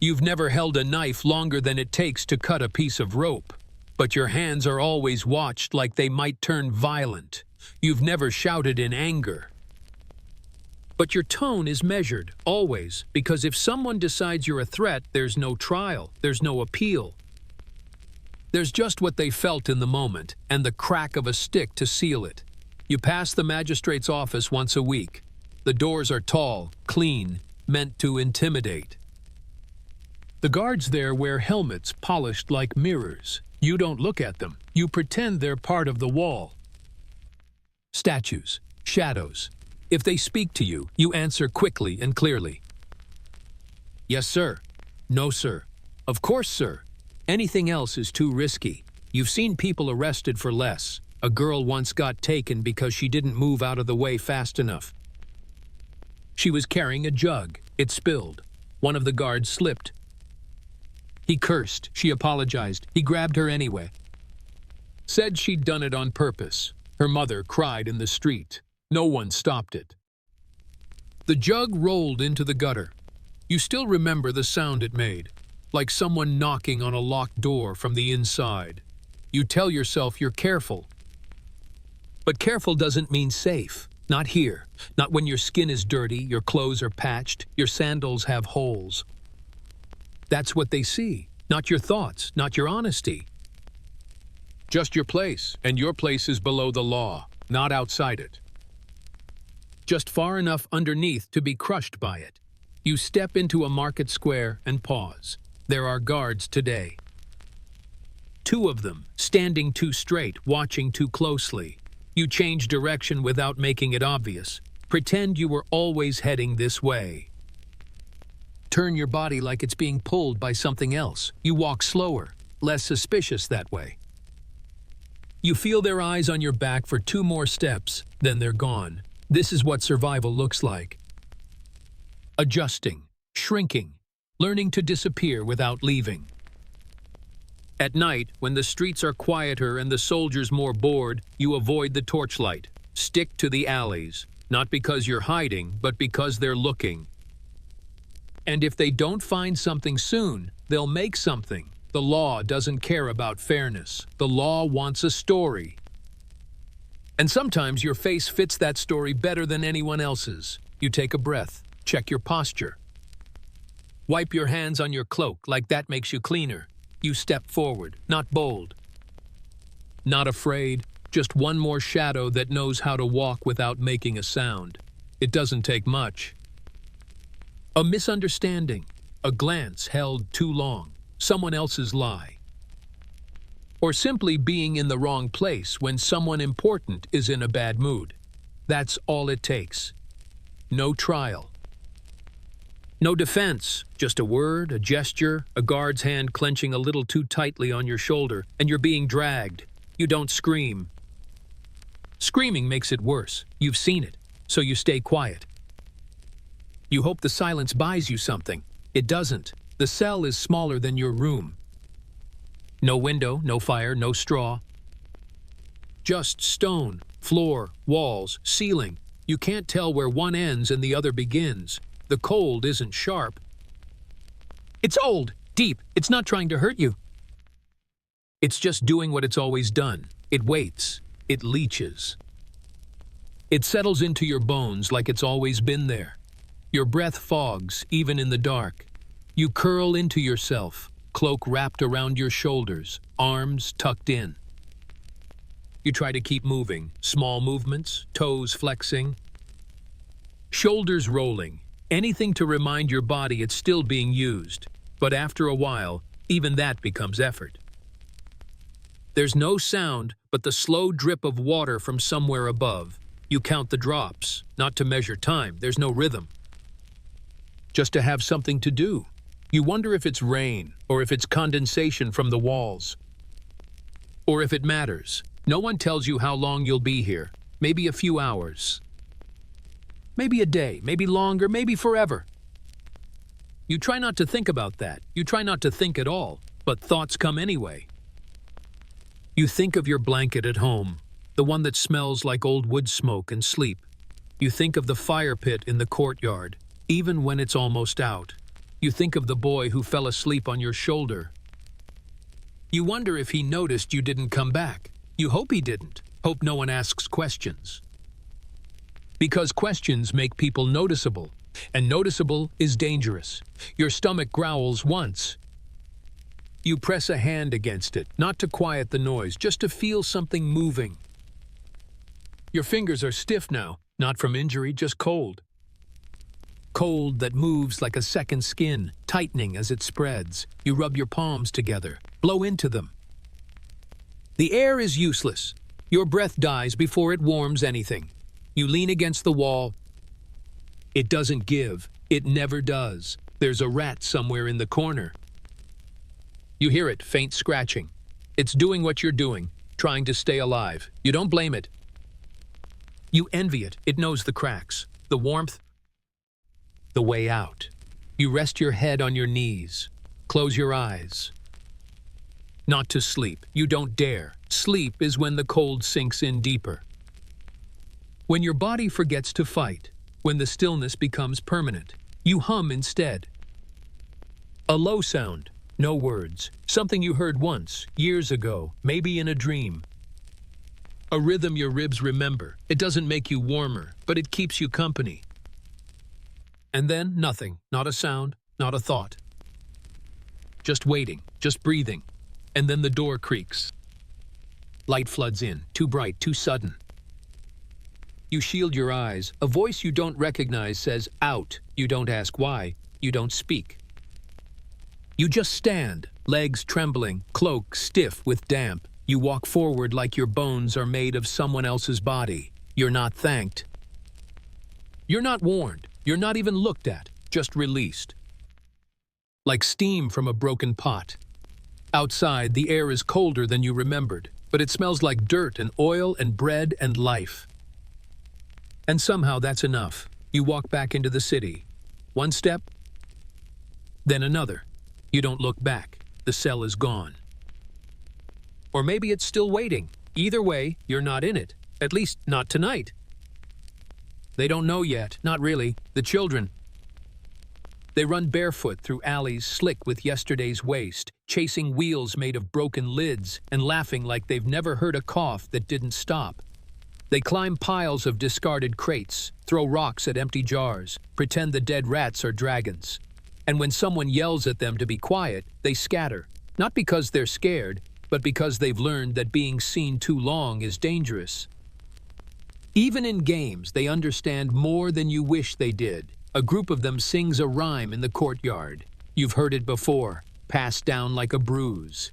You've never held a knife longer than it takes to cut a piece of rope, but your hands are always watched like they might turn violent. You've never shouted in anger. But your tone is measured, always, because if someone decides you're a threat, there's no trial, there's no appeal. There's just what they felt in the moment, and the crack of a stick to seal it. You pass the magistrate's office once a week. The doors are tall, clean, meant to intimidate. The guards there wear helmets polished like mirrors. You don't look at them. You pretend they're part of the wall. Statues, shadows. If they speak to you, you answer quickly and clearly. Yes, sir. No, sir. Of course, sir. Anything else is too risky. You've seen people arrested for less. A girl once got taken because she didn't move out of the way fast enough. She was carrying a jug. It spilled. One of the guards slipped. He cursed. She apologized. He grabbed her anyway. Said she'd done it on purpose. Her mother cried in the street. No one stopped it. The jug rolled into the gutter. You still remember the sound it made, like someone knocking on a locked door from the inside. You tell yourself you're careful. But careful doesn't mean safe. Not here. Not when your skin is dirty, your clothes are patched, your sandals have holes. That's what they see. Not your thoughts, not your honesty. Just your place, and your place is below the law, not outside it. Just far enough underneath to be crushed by it. You step into a market square and pause. There are guards today. 2 of them, standing too straight, watching too closely. You change direction without making it obvious. Pretend you were always heading this way. Turn your body like it's being pulled by something else. You walk slower, less suspicious that way. You feel their eyes on your back for 2 more steps, then they're gone. This is what survival looks like. Adjusting, shrinking, learning to disappear without leaving. At night, when the streets are quieter and the soldiers more bored, you avoid the torchlight. Stick to the alleys, not because you're hiding, but because they're looking. And if they don't find something soon, they'll make something. The law doesn't care about fairness. The law wants a story. And sometimes your face fits that story better than anyone else's. You take a breath, check your posture. Wipe your hands on your cloak like that makes you cleaner. You step forward, not bold, not afraid, just one more shadow that knows how to walk without making a sound. It doesn't take much. A misunderstanding, a glance held too long, someone else's lie, or simply being in the wrong place when someone important is in a bad mood. That's all it takes. No trial. No defense, just a word, a gesture, a guard's hand clenching a little too tightly on your shoulder, and you're being dragged. You don't scream. Screaming makes it worse. You've seen it, so you stay quiet. You hope the silence buys you something. It doesn't. The cell is smaller than your room. No window, no fire, no straw. Just stone, floor, walls, ceiling. You can't tell where one ends and the other begins. The cold isn't sharp. It's old, deep. It's not trying to hurt you. It's just doing what it's always done. It waits. It leeches. It settles into your bones like it's always been there. Your breath fogs, even in the dark. You curl into yourself, cloak wrapped around your shoulders, arms tucked in. You try to keep moving, small movements, toes flexing, shoulders rolling, anything to remind your body it's still being used. But after a while, even that becomes effort. There's no sound but the slow drip of water from somewhere above. You count the drops, not to measure time. There's no rhythm. Just to have something to do. You wonder if it's rain, or if it's condensation from the walls, or if it matters. No one tells you how long you'll be here. Maybe a few hours. Maybe a day, maybe longer, maybe forever. You try not to think about that. You try not to think at all, but thoughts come anyway. You think of your blanket at home, the one that smells like old wood smoke and sleep. You think of the fire pit in the courtyard, even when it's almost out. You think of the boy who fell asleep on your shoulder. You wonder if he noticed you didn't come back. You hope he didn't. Hope no one asks questions. Because questions make people noticeable, and noticeable is dangerous. Your stomach growls once. You press a hand against it, not to quiet the noise, just to feel something moving. Your fingers are stiff now, not from injury, just cold. Cold that moves like a second skin, tightening as it spreads. You rub your palms together, blow into them. The air is useless. Your breath dies before it warms anything. You lean against the wall. It doesn't give. It never does. There's a rat somewhere in the corner. You hear it, faint scratching. It's doing what you're doing, trying to stay alive. You don't blame it. You envy it. It knows the cracks, the warmth, the way out. You rest your head on your knees. Close your eyes. Not to sleep. You don't dare. Sleep is when the cold sinks in deeper. When your body forgets to fight, when the stillness becomes permanent, you hum instead. A low sound, no words, something you heard once, years ago, maybe in a dream. A rhythm your ribs remember. It doesn't make you warmer, but it keeps you company. And then nothing, not a sound, not a thought. Just waiting, just breathing. And then the door creaks. Light floods in, too bright, too sudden. You shield your eyes. A voice you don't recognize says, "Out." You don't ask why. You don't speak. You just stand, legs trembling, cloak stiff with damp. You walk forward like your bones are made of someone else's body. You're not thanked. You're not warned. You're not even looked at, just released. Like steam from a broken pot. Outside, the air is colder than you remembered, but it smells like dirt and oil and bread and life. And somehow that's enough. You walk back into the city. One step, then another. You don't look back. The cell is gone. Or maybe it's still waiting. Either way, you're not in it. At least, not tonight. They don't know yet, not really. The children. They run barefoot through alleys slick with yesterday's waste, chasing wheels made of broken lids and laughing like they've never heard a cough that didn't stop. They climb piles of discarded crates, throw rocks at empty jars, pretend the dead rats are dragons. And when someone yells at them to be quiet, they scatter, Not because they're scared, but because they've learned that being seen too long is dangerous. Even in games, they understand more than you wish they did. A group of them sings a rhyme in the courtyard. You've heard it before, passed down like a bruise.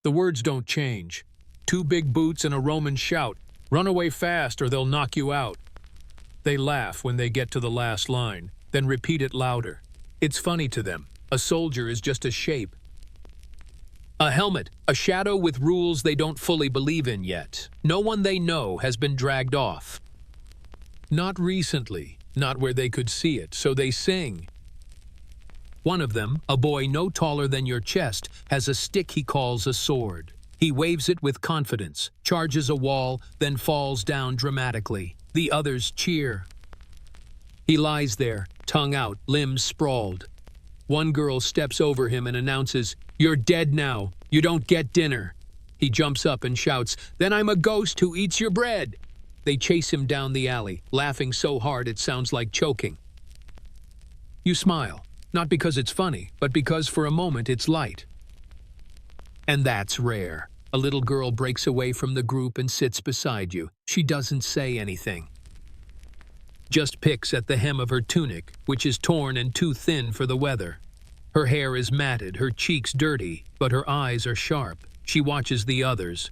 The words don't change. 2 big boots and a Roman shout, "Run away fast or they'll knock you out." They laugh when they get to the last line, then repeat it louder. It's funny to them. A soldier is just a shape. A helmet, a shadow with rules they don't fully believe in yet. No one they know has been dragged off. Not recently, not where they could see it, so they sing. One of them, a boy no taller than your chest, has a stick he calls a sword. He waves it with confidence, charges a wall, then falls down dramatically. The others cheer. He lies there, tongue out, limbs sprawled. One girl steps over him and announces, "You're dead now. You don't get dinner." He jumps up and shouts, "Then I'm a ghost who eats your bread." They chase him down the alley, laughing so hard it sounds like choking. You smile, not because it's funny, but because for a moment it's light. And that's rare. A little girl breaks away from the group and sits beside you. She doesn't say anything. Just picks at the hem of her tunic, which is torn and too thin for the weather. Her hair is matted, her cheeks dirty, but her eyes are sharp. She watches the others.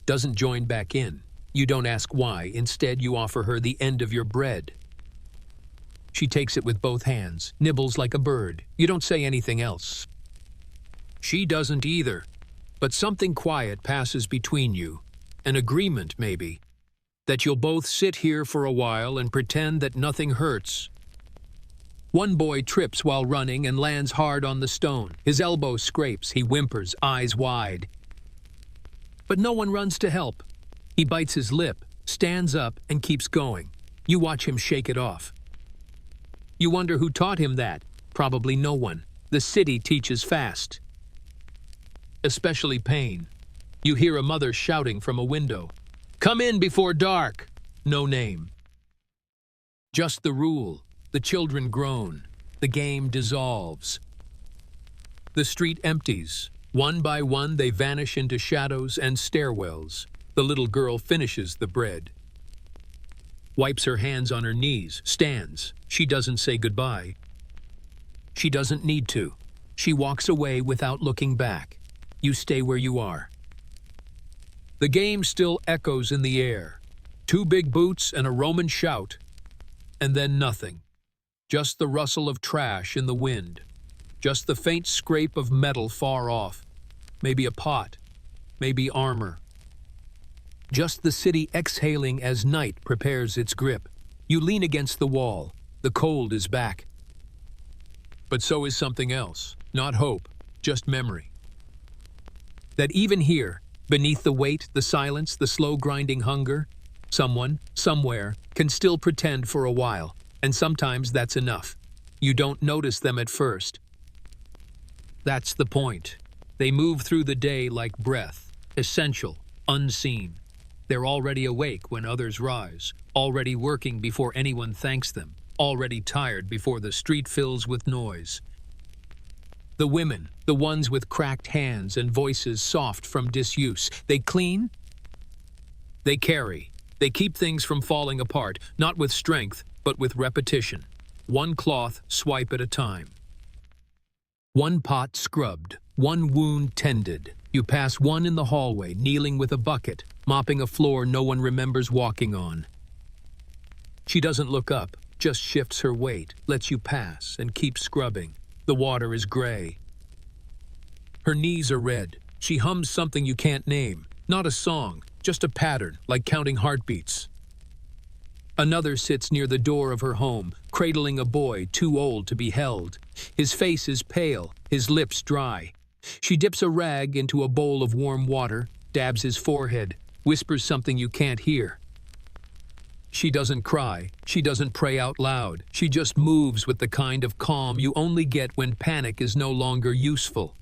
Doesn't join back in. You don't ask why. Instead, you offer her the end of your bread. She takes it with both hands, nibbles like a bird. You don't say anything else. She doesn't either. But something quiet passes between you. An agreement, maybe. That you'll both sit here for a while and pretend that nothing hurts. One boy trips while running and lands hard on the stone. His elbow scrapes. He whimpers, eyes wide. But no one runs to help. He bites his lip, stands up, and keeps going. You watch him shake it off. You wonder who taught him that. Probably no one. The city teaches fast. Especially pain. You hear a mother shouting from a window. "Come in before dark." No name. Just the rule. The children groan. The game dissolves. The street empties. One by one they vanish into shadows and stairwells. The little girl finishes the bread. Wipes her hands on her knees, stands. She doesn't say goodbye. She doesn't need to. She walks away without looking back. You stay where you are. The game still echoes in the air. 2 big boots and a Roman shout. And then nothing. Just the rustle of trash in the wind. Just the faint scrape of metal far off. Maybe a pot. Maybe armor. Just the city exhaling as night prepares its grip. You lean against the wall. The cold is back. But so is something else. Not hope, just memory. That even here, beneath the weight, the silence, the slow grinding hunger, someone, somewhere, can still pretend for a while. And sometimes that's enough. You don't notice them at first. That's the point. They move through the day like breath, essential, unseen. They're already awake when others rise, already working before anyone thanks them, already tired before the street fills with noise. The women, the ones with cracked hands and voices soft from disuse, they clean, they carry, they keep things from falling apart, not with strength, but with repetition. One cloth swipe at a time. One pot scrubbed, one wound tended. You pass one in the hallway, kneeling with a bucket, mopping a floor no one remembers walking on. She doesn't look up, just shifts her weight, lets you pass, and keeps scrubbing. The water is gray. Her knees are red. She hums something you can't name. Not a song, just a pattern, like counting heartbeats. Another sits near the door of her home, cradling a boy too old to be held. His face is pale, his lips dry. She dips a rag into a bowl of warm water, dabs his forehead, whispers something you can't hear. She doesn't cry, she doesn't pray out loud. She just moves with the kind of calm you only get when panic is no longer useful.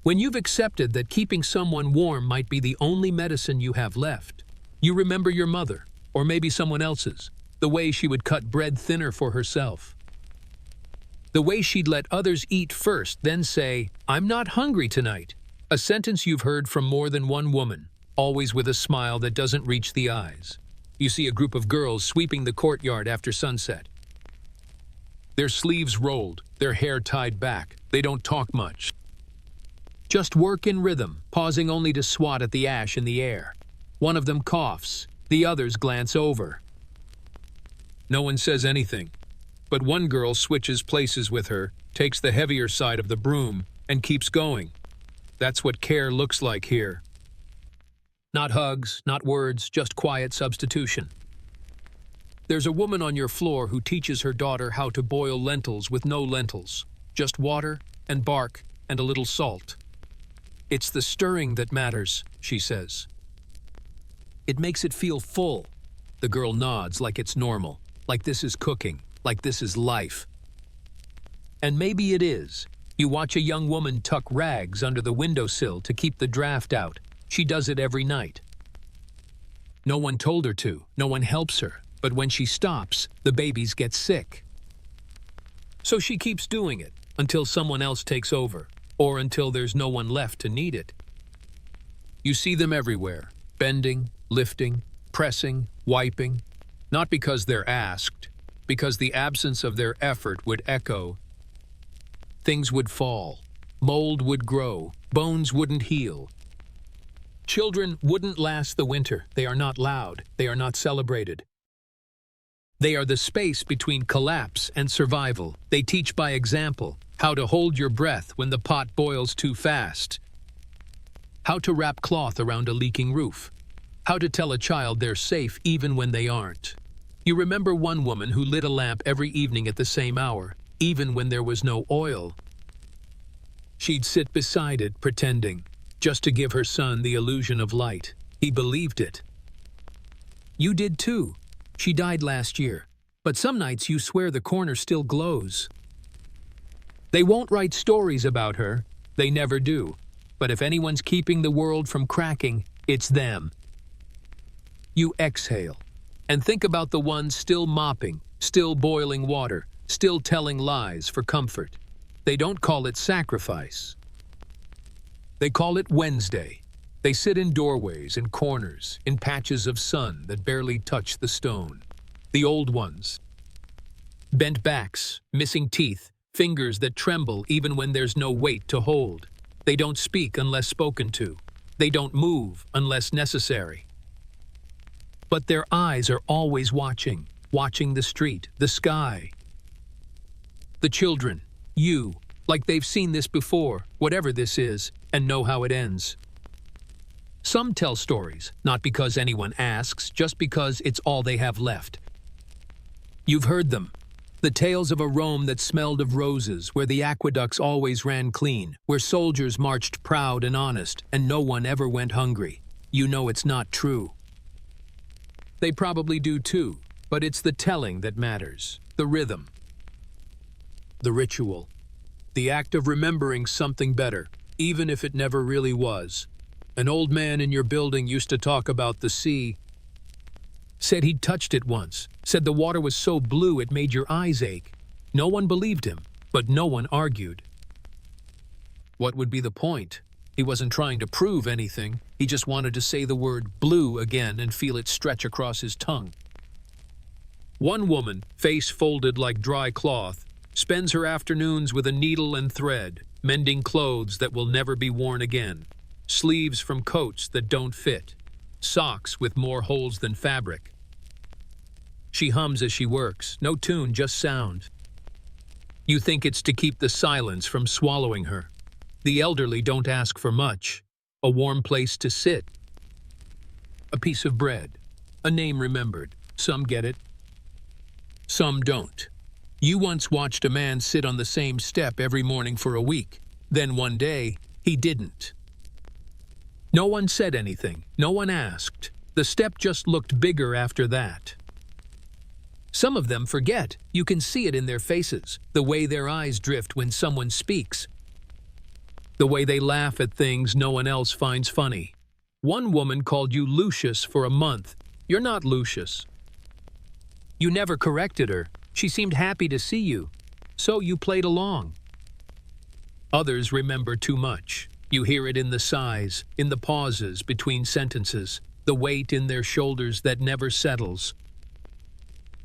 When you've accepted that keeping someone warm might be the only medicine you have left, you remember your mother, or maybe someone else's, the way she would cut bread thinner for herself. The way she'd let others eat first, then say, "I'm not hungry tonight." A sentence you've heard from more than one woman, always with a smile that doesn't reach the eyes. You see a group of girls sweeping the courtyard after sunset. Their sleeves rolled, their hair tied back. They don't talk much. Just work in rhythm, pausing only to swat at the ash in the air. One of them coughs, the others glance over. No one says anything, but one girl switches places with her, takes the heavier side of the broom, and keeps going. That's what care looks like here. Not hugs, not words, just quiet substitution. There's a woman on your floor who teaches her daughter how to boil lentils with no lentils, just water and bark and a little salt. "It's the stirring that matters," she says. "It makes it feel full." The girl nods like it's normal, like this is cooking, like this is life. And maybe it is. You watch a young woman tuck rags under the windowsill to keep the draft out. She does it every night. No one told her to, no one helps her, but when she stops, the babies get sick. So she keeps doing it until someone else takes over, or until there's no one left to need it. You see them everywhere, bending, lifting, pressing, wiping, not because they're asked, because the absence of their effort would echo. Things would fall, mold would grow, bones wouldn't heal. Children wouldn't last the winter. They are not loud, they are not celebrated. They are the space between collapse and survival. They teach by example how to hold your breath when the pot boils too fast, how to wrap cloth around a leaking roof, how to tell a child they're safe even when they aren't. You remember one woman who lit a lamp every evening at the same hour, even when there was no oil. She'd sit beside it, pretending, just to give her son the illusion of light. He believed it. You did too. She died last year, but some nights you swear the corner still glows. They won't write stories about her, they never do, but if anyone's keeping the world from cracking, it's them. You exhale, and think about the ones still mopping, still boiling water, still telling lies for comfort. They don't call it sacrifice. They call it Wednesday. They sit in doorways, in corners, in patches of sun that barely touch the stone. The old ones. Bent backs, missing teeth, fingers that tremble even when there's no weight to hold. They don't speak unless spoken to. They don't move unless necessary. But their eyes are always watching, watching the street, the sky. The children, you, like they've seen this before, whatever this is, and know how it ends. Some tell stories, not because anyone asks, just because it's all they have left. You've heard them. The tales of a Rome that smelled of roses, where the aqueducts always ran clean, where soldiers marched proud and honest, and no one ever went hungry. You know it's not true. They probably do too, but it's the telling that matters, the rhythm, the ritual, the act of remembering something better, even if it never really was. An old man in your building used to talk about the sea. Said he'd touched it once, said the water was so blue it made your eyes ache. No one believed him, but no one argued. What would be the point? He wasn't trying to prove anything. He just wanted to say the word blue again and feel it stretch across his tongue. One woman, face folded like dry cloth, spends her afternoons with a needle and thread, mending clothes that will never be worn again. Sleeves from coats that don't fit, socks with more holes than fabric. She hums as she works, no tune, just sound. You think it's to keep the silence from swallowing her. The elderly don't ask for much. A warm place to sit. A piece of bread. A name remembered. Some get it. Some don't. You once watched a man sit on the same step every morning for a week. Then one day, he didn't. No one said anything. No one asked. The step just looked bigger after that. Some of them forget. You can see it in their faces, the way their eyes drift when someone speaks, the way they laugh at things no one else finds funny. One woman called you Lucius for a month. You're not Lucius. You never corrected her. She seemed happy to see you. so you played along. Others remember too much. You hear it in the sighs, in the pauses between sentences, the weight in their shoulders that never settles.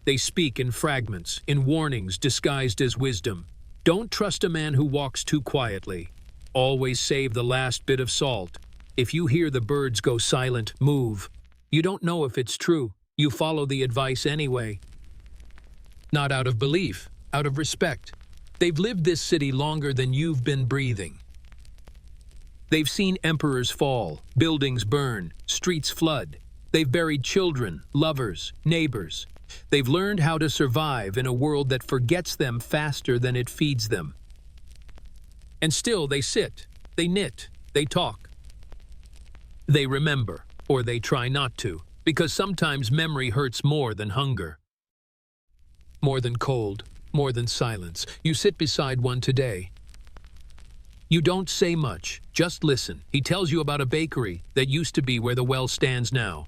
They speak in fragments, in warnings disguised as wisdom. Don't trust a man who walks too quietly. Always save the last bit of salt. If you hear the birds go silent, move. You don't know if it's true. You follow the advice anyway. Not out of belief, out of respect. They've lived this city longer than you've been breathing. They've seen emperors fall, buildings burn, streets flood. They've buried children, lovers, neighbors. They've learned how to survive in a world that forgets them faster than it feeds them. And still they sit, they knit, they talk. They remember, or they try not to, because sometimes memory hurts more than hunger. More than cold, more than silence. You sit beside one today. You don't say much, just listen. He tells you about a bakery that used to be where the well stands now.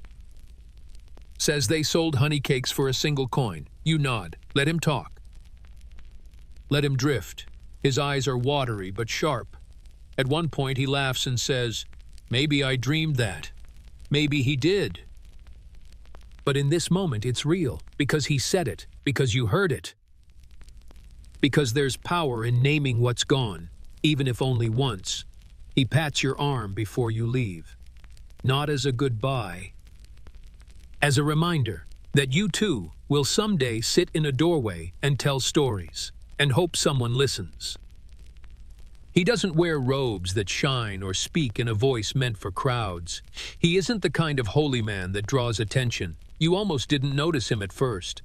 Says they sold honey cakes for a single coin. You nod. Let him talk. Let him drift. His eyes are watery but sharp. At one point he laughs and says, "Maybe I dreamed that. Maybe he did." But in this moment it's real, because he said it, because you heard it. Because there's power in naming what's gone, even if only once. He pats your arm before you leave. Not as a goodbye. As a reminder that you too will someday sit in a doorway and tell stories, and hope someone listens. He doesn't wear robes that shine or speak in a voice meant for crowds. He isn't the kind of holy man that draws attention. You almost didn't notice him at first.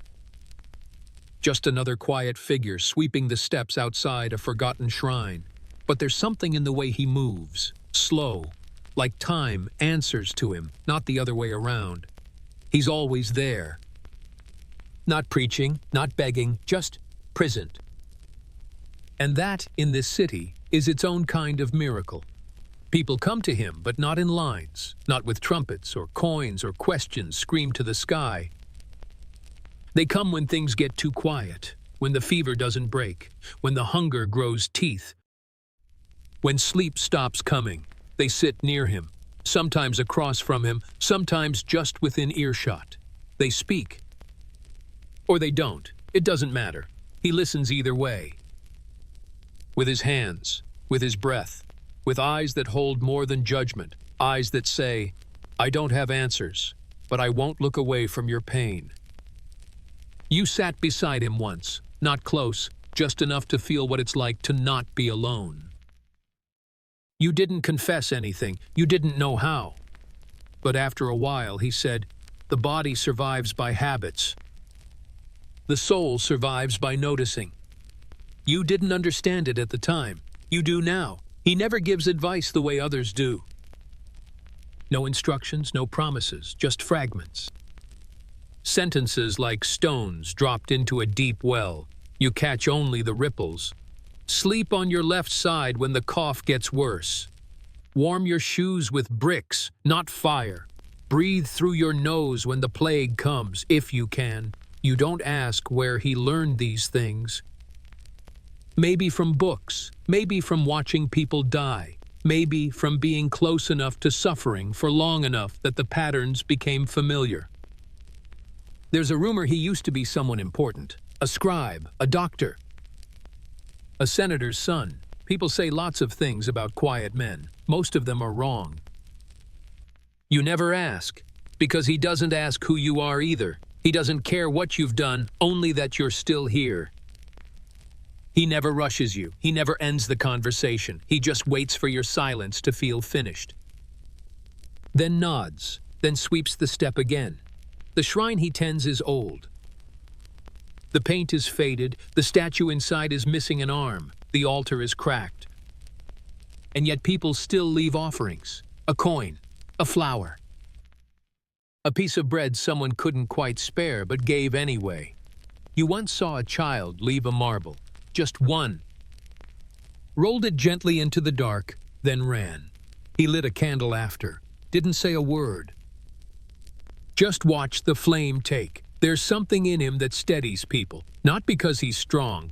Just another quiet figure sweeping the steps outside a forgotten shrine. But there's something in the way he moves, slow, like time answers to him, not the other way around. He's always there. Not preaching, not begging, just present. And that, in this city, is its own kind of miracle. People come to him, but not in lines, not with trumpets or coins or questions screamed to the sky. They come when things get too quiet, when the fever doesn't break, when the hunger grows teeth. When sleep stops coming, they sit near him, sometimes across from him, sometimes just within earshot. They speak. Or they don't. It doesn't matter. He listens either way. With his hands, with his breath, with eyes that hold more than judgment, eyes that say, "I don't have answers, but I won't look away from your pain." You sat beside him once, not close, just enough to feel what it's like to not be alone. You didn't confess anything, you didn't know how. But after a while, he said, "The body survives by habits. The soul survives by noticing." You didn't understand it at the time. You do now. He never gives advice the way others do. No instructions, no promises, just fragments. Sentences like stones dropped into a deep well. You catch only the ripples. Sleep on your left side when the cough gets worse. Warm your shoes with bricks, not fire. Breathe through your nose when the plague comes, if you can. You don't ask where he learned these things. Maybe from books, maybe from watching people die, maybe from being close enough to suffering for long enough that the patterns became familiar. There's a rumor he used to be someone important, a scribe, a doctor, a senator's son. People say lots of things about quiet men. Most of them are wrong. You never ask, because he doesn't ask who you are either. He doesn't care what you've done, only that you're still here. He never rushes you. He never ends the conversation. He just waits for your silence to feel finished. Then nods, then sweeps the step again. The shrine he tends is old. The paint is faded, the statue inside is missing an arm, the altar is cracked. And yet people still leave offerings. A coin, a flower. A piece of bread someone couldn't quite spare but gave anyway. You once saw a child leave a marble. Just one. Rolled it gently into the dark, then ran. He lit a candle after. Didn't say a word. Just watch the flame take. There's something in him that steadies people. Not because he's strong,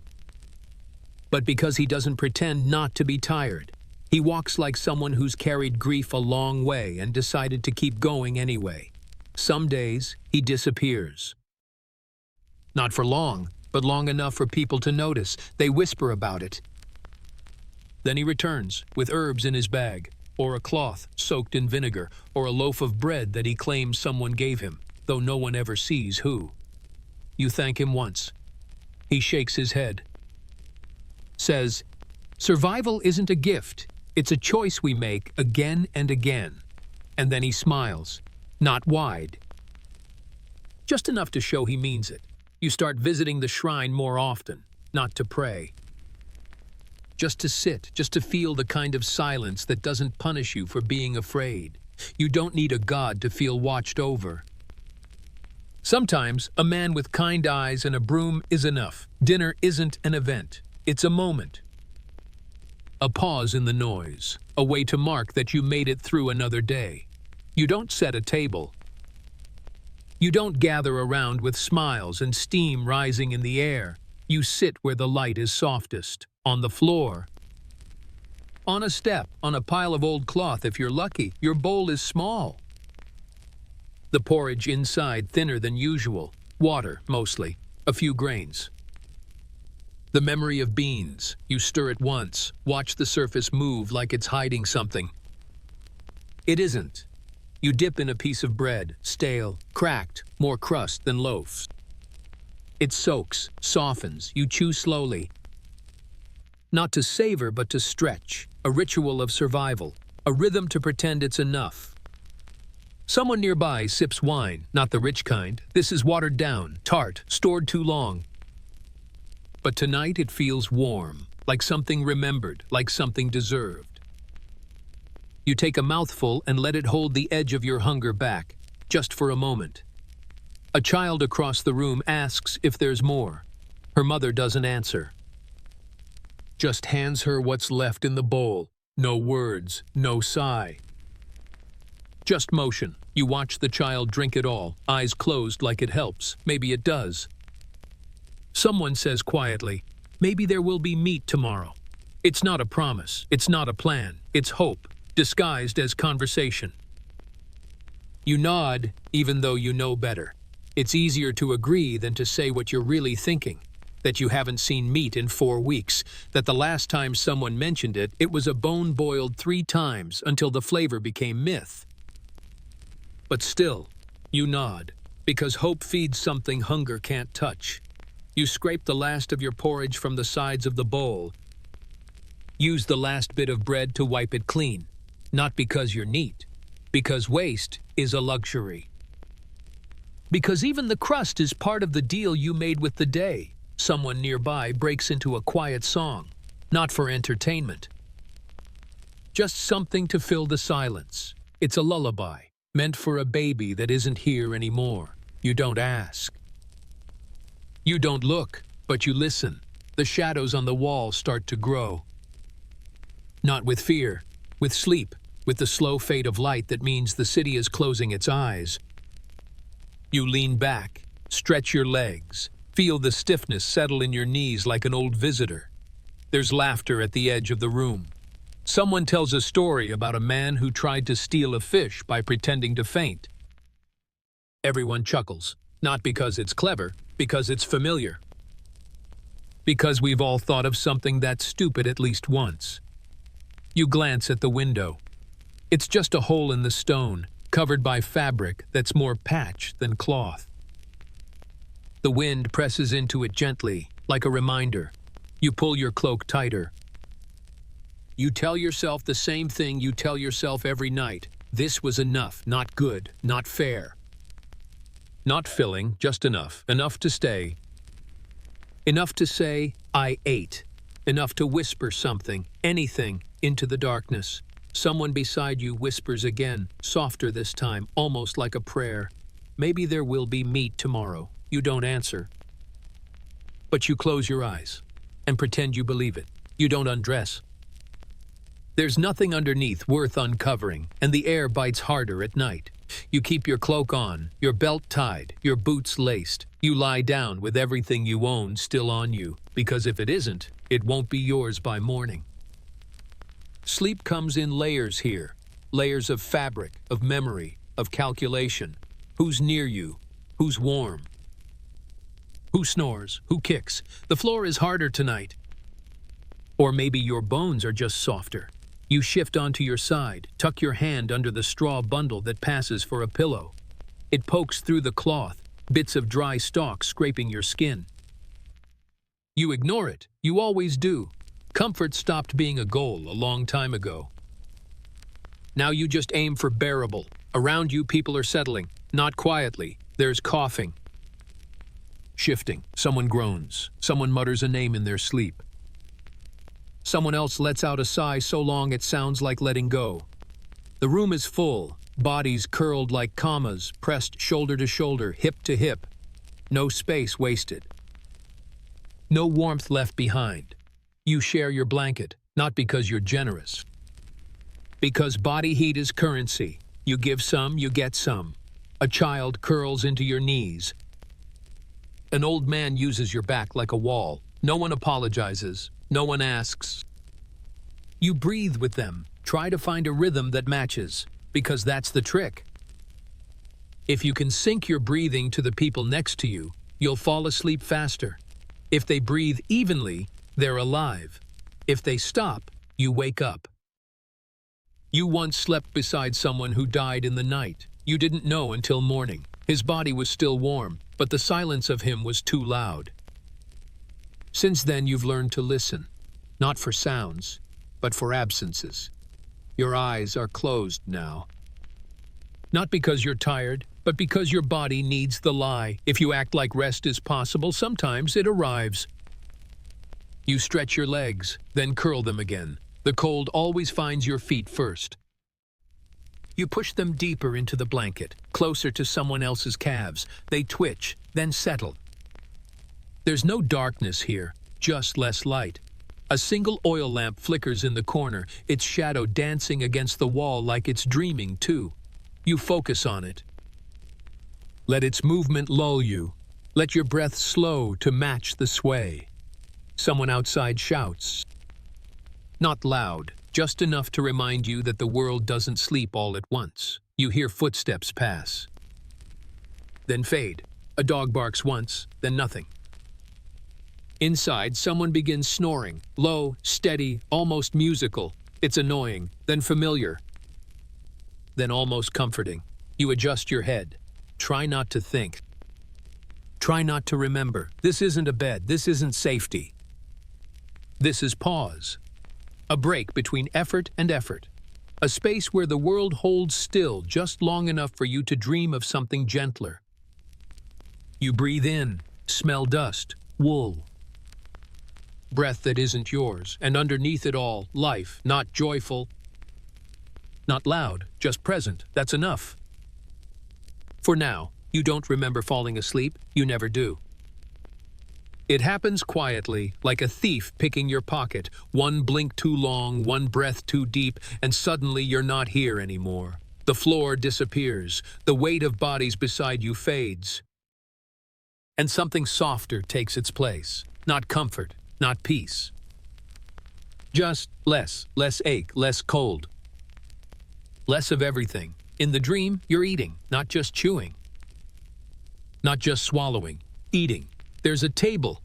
but because he doesn't pretend not to be tired. He walks like someone who's carried grief a long way and decided to keep going anyway. Some days, he disappears. Not for long, but long enough for people to notice. They whisper about it. Then he returns, with herbs in his bag, or a cloth soaked in vinegar, or a loaf of bread that he claims someone gave him, though no one ever sees who. You thank him once. He shakes his head. Says, "Survival isn't a gift. It's a choice we make again and again." And then he smiles, not wide. Just enough to show he means it. You start visiting the shrine more often, not to pray. Just to sit, just to feel the kind of silence that doesn't punish you for being afraid. You don't need a god to feel watched over. Sometimes, a man with kind eyes and a broom is enough. Dinner isn't an event. It's a moment. A pause in the noise, a way to mark that you made it through another day. You don't set a table. You don't gather around with smiles and steam rising in the air. You sit where the light is softest, on the floor. On a step, on a pile of old cloth if you're lucky. Your bowl is small. The porridge inside thinner than usual. Water, mostly. A few grains. The memory of beans. You stir it once, watch the surface move like it's hiding something. It isn't. You dip in a piece of bread, stale, cracked, more crust than loaves. It soaks, softens, you chew slowly. Not to savor, but to stretch. A ritual of survival. A rhythm to pretend it's enough. Someone nearby sips wine, not the rich kind. This is watered down, tart, stored too long. But tonight it feels warm, like something remembered, like something deserved. You take a mouthful and let it hold the edge of your hunger back, just for a moment. A child across the room asks if there's more. Her mother doesn't answer. Just hands her what's left in the bowl. No words, no sigh. Just motion. You watch the child drink it all, eyes closed like it helps. Maybe it does. Someone says quietly, "Maybe there will be meat tomorrow." It's not a promise. It's not a plan. It's hope, disguised as conversation. You nod, even though you know better. It's easier to agree than to say what you're really thinking. That you haven't seen meat in 4 weeks. That the last time someone mentioned it, it was a bone boiled 3 times until the flavor became myth. But still, you nod, because hope feeds something hunger can't touch. You scrape the last of your porridge from the sides of the bowl. Use the last bit of bread to wipe it clean. Not because you're neat, because waste is a luxury. Because even the crust is part of the deal you made with the day. Someone nearby breaks into a quiet song, not for entertainment. Just something to fill the silence. It's a lullaby, meant for a baby that isn't here anymore. You don't ask. You don't look, but you listen. The shadows on the wall start to grow. Not with fear, with sleep, with the slow fade of light that means the city is closing its eyes. You lean back, stretch your legs, feel the stiffness settle in your knees like an old visitor. There's laughter at the edge of the room. Someone tells a story about a man who tried to steal a fish by pretending to faint. Everyone chuckles, not because it's clever, because it's familiar. Because we've all thought of something that stupid at least once. You glance at the window. It's just a hole in the stone, covered by fabric that's more patch than cloth. The wind presses into it gently, like a reminder. You pull your cloak tighter. You tell yourself the same thing you tell yourself every night. This was enough, not good, not fair. Not filling, just enough. Enough to stay. Enough to say, "I ate." Enough to whisper something, anything, into the darkness. Someone beside you whispers again, softer this time, almost like a prayer. "Maybe there will be meat tomorrow." You don't answer. But you close your eyes and pretend you believe it. You don't undress. There's nothing underneath worth uncovering, and the air bites harder at night. You keep your cloak on, your belt tied, your boots laced. You lie down with everything you own still on you, because if it isn't, it won't be yours by morning. Sleep comes in layers here, layers of fabric, of memory, of calculation. Who's near you? Who's warm? Who snores? Who kicks? The floor is harder tonight. Or maybe your bones are just softer. You shift onto your side, tuck your hand under the straw bundle that passes for a pillow. It pokes through the cloth, bits of dry stalk scraping your skin. You ignore it. You always do. Comfort stopped being a goal a long time ago. Now you just aim for bearable. Around you, people are settling. Not quietly. There's coughing. Shifting. Someone groans. Someone mutters a name in their sleep. Someone else lets out a sigh so long it sounds like letting go. The room is full. Bodies curled like commas, pressed shoulder to shoulder, hip to hip. No space wasted. No warmth left behind. You share your blanket, not because you're generous. Because body heat is currency. You give some, you get some. A child curls into your knees. An old man uses your back like a wall. No one apologizes. No one asks. You breathe with them. Try to find a rhythm that matches, because that's the trick. If you can sync your breathing to the people next to you, you'll fall asleep faster. If they breathe evenly, they're alive. If they stop, you wake up. You once slept beside someone who died in the night. You didn't know until morning. His body was still warm, but the silence of him was too loud. Since then, you've learned to listen, not for sounds, but for absences. Your eyes are closed now. Not because you're tired, but because your body needs the lie. If you act like rest is possible, sometimes it arrives. You stretch your legs, then curl them again. The cold always finds your feet first. You push them deeper into the blanket, closer to someone else's calves. They twitch, then settle. There's no darkness here, just less light. A single oil lamp flickers in the corner, its shadow dancing against the wall like it's dreaming too. You focus on it. Let its movement lull you. Let your breath slow to match the sway. Someone outside shouts. Not loud, just enough to remind you that the world doesn't sleep all at once. You hear footsteps pass. Then fade. A dog barks once, then nothing. Inside, someone begins snoring, low, steady, almost musical. It's annoying, then familiar, then almost comforting. You adjust your head. Try not to think. Try not to remember. This isn't a bed. This isn't safety. This is pause. A break between effort and effort. A space where the world holds still just long enough for you to dream of something gentler. You breathe in, smell dust, wool. Breath that isn't yours, and underneath it all, life, not joyful, not loud, just present. That's enough. For now, you don't remember falling asleep. You never do. It happens quietly, like a thief picking your pocket. One blink too long, one breath too deep, and suddenly you're not here anymore. The floor disappears. The weight of bodies beside you fades. And something softer takes its place. Not comfort, not peace. Just less ache, less cold. Less of everything. In the dream, you're eating, not just chewing. Not just swallowing, eating. There's a table.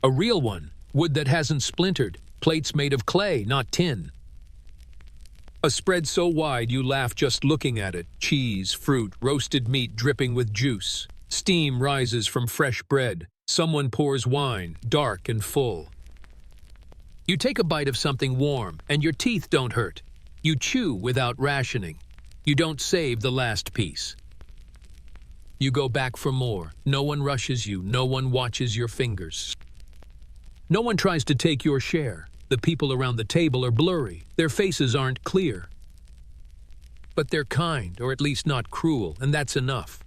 A real one, wood that hasn't splintered, plates made of clay, not tin. A spread so wide you laugh just looking at it. Cheese, fruit, roasted meat dripping with juice. Steam rises from fresh bread. Someone pours wine, dark and full. You take a bite of something warm, and your teeth don't hurt. You chew without rationing. You don't save the last piece. You go back for more. No one rushes you. No one watches your fingers. No one tries to take your share. The people around the table are blurry. Their faces aren't clear. But they're kind, or at least not cruel, and that's enough.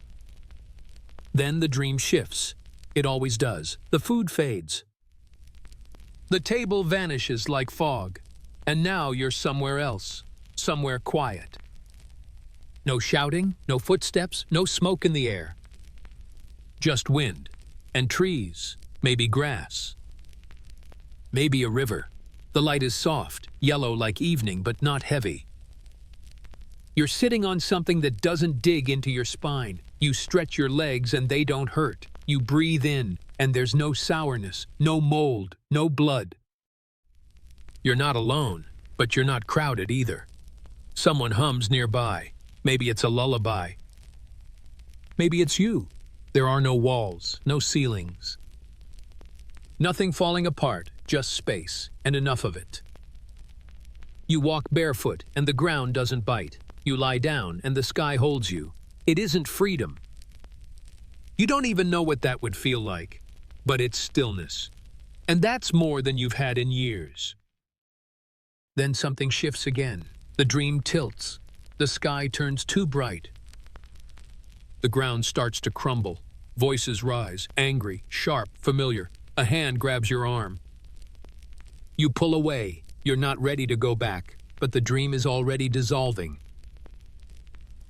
Then the dream shifts. It always does. The food fades. The table vanishes like fog. And now you're somewhere else. Somewhere quiet. No shouting, no footsteps, no smoke in the air. Just wind and trees, maybe grass. Maybe a river. The light is soft, yellow like evening, but not heavy. You're sitting on something that doesn't dig into your spine. You stretch your legs and they don't hurt. You breathe in, and there's no sourness, no mold, no blood. You're not alone, but you're not crowded either. Someone hums nearby. Maybe it's a lullaby. Maybe it's you. There are no walls, no ceilings. Nothing falling apart, just space, and enough of it. You walk barefoot, and the ground doesn't bite. You lie down, and the sky holds you. It isn't freedom. You don't even know what that would feel like, but it's stillness. And that's more than you've had in years. Then something shifts again. The dream tilts. The sky turns too bright. The ground starts to crumble. Voices rise, angry, sharp, familiar. A hand grabs your arm. You pull away. You're not ready to go back, but the dream is already dissolving.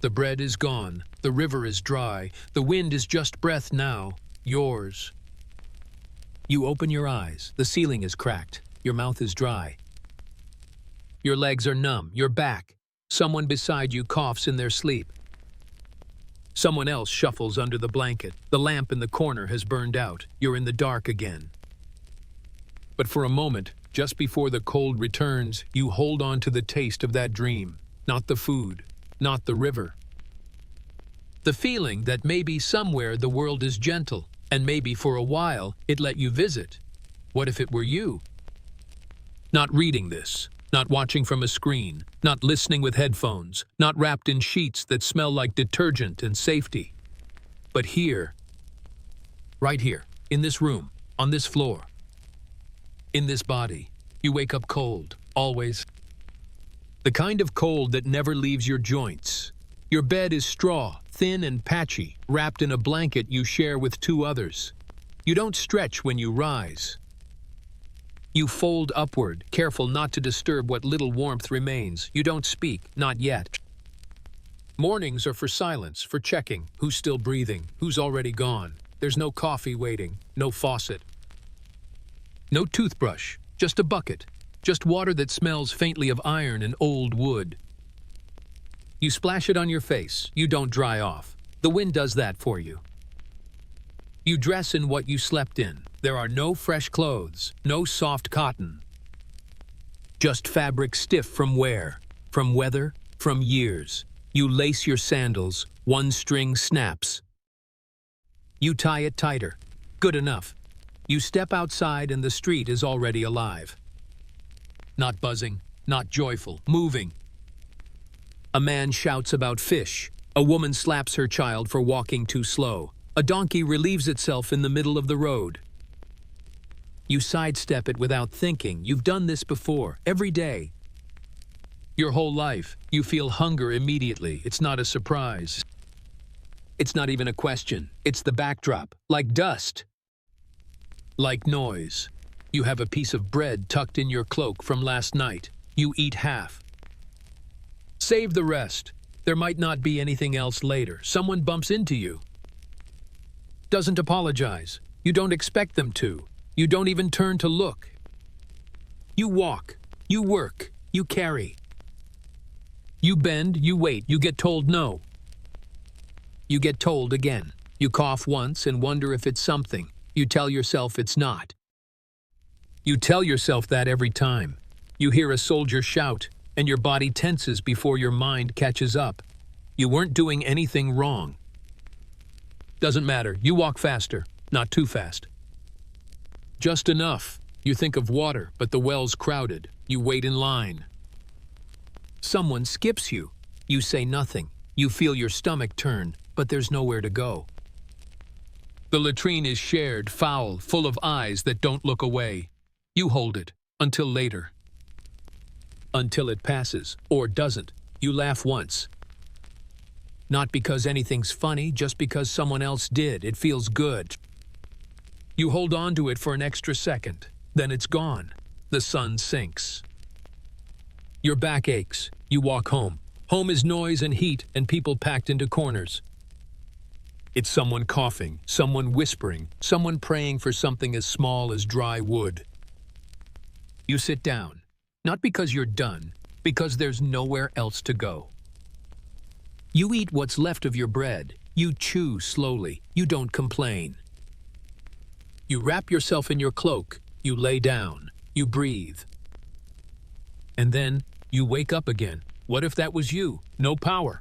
The bread is gone. The river is dry. The wind is just breath now. Yours. You open your eyes. The ceiling is cracked. Your mouth is dry. Your legs are numb. You're back. Someone beside you coughs in their sleep. Someone else shuffles under the blanket. The lamp in the corner has burned out. You're in the dark again. But for a moment, just before the cold returns, you hold on to the taste of that dream. Not the food, not the river. The feeling that maybe somewhere the world is gentle, and maybe for a while it let you visit. What if it were you? Not reading this, not watching from a screen, not listening with headphones, not wrapped in sheets that smell like detergent and safety. But here, right here, in this room, on this floor, in this body, you wake up cold, always. The kind of cold that never leaves your joints. Your bed is straw, thin and patchy, wrapped in a blanket you share with two others. You don't stretch when you rise. You fold upward, careful not to disturb what little warmth remains. You don't speak, not yet. Mornings are for silence, for checking who's still breathing, who's already gone. There's no coffee waiting, no faucet. No toothbrush, just a bucket, just water that smells faintly of iron and old wood. You splash it on your face, you don't dry off. The wind does that for you. You dress in what you slept in. There are no fresh clothes, no soft cotton. Just fabric stiff from wear, from weather, from years. You lace your sandals, one string snaps. You tie it tighter. Good enough. You step outside and the street is already alive. Not buzzing, not joyful, moving. A man shouts about fish. A woman slaps her child for walking too slow. A donkey relieves itself in the middle of the road. You sidestep it without thinking. You've done this before, every day. Your whole life, you feel hunger immediately. It's not a surprise. It's not even a question. It's the backdrop, like dust. Like noise. You have a piece of bread tucked in your cloak from last night. You eat half. Save the rest. There might not be anything else later. Someone bumps into you. Doesn't apologize. You don't expect them to. You don't even turn to look. You walk. You work. You carry. You bend. You wait. You get told no. You get told again. You cough once and wonder if it's something. You tell yourself it's not. You tell yourself that every time. You hear a soldier shout, and your body tenses before your mind catches up. You weren't doing anything wrong. Doesn't matter. You walk faster, not too fast. Just enough. You think of water, but the well's crowded. You wait in line. Someone skips you. You say nothing. You feel your stomach turn, but there's nowhere to go. The latrine is shared, foul, full of eyes that don't look away. You hold it, until later. Until it passes, or doesn't. You laugh once. Not because anything's funny, just because someone else did. It feels good. You hold on to it for an extra second. Then it's gone. The sun sinks. Your back aches. You walk home. Home is noise and heat and people packed into corners. It's someone coughing, someone whispering, someone praying for something as small as dry wood. You sit down, not because you're done, because there's nowhere else to go. You eat what's left of your bread. You chew slowly. You don't complain. You wrap yourself in your cloak. You lay down. You breathe. And then you wake up again. What if that was you? No power.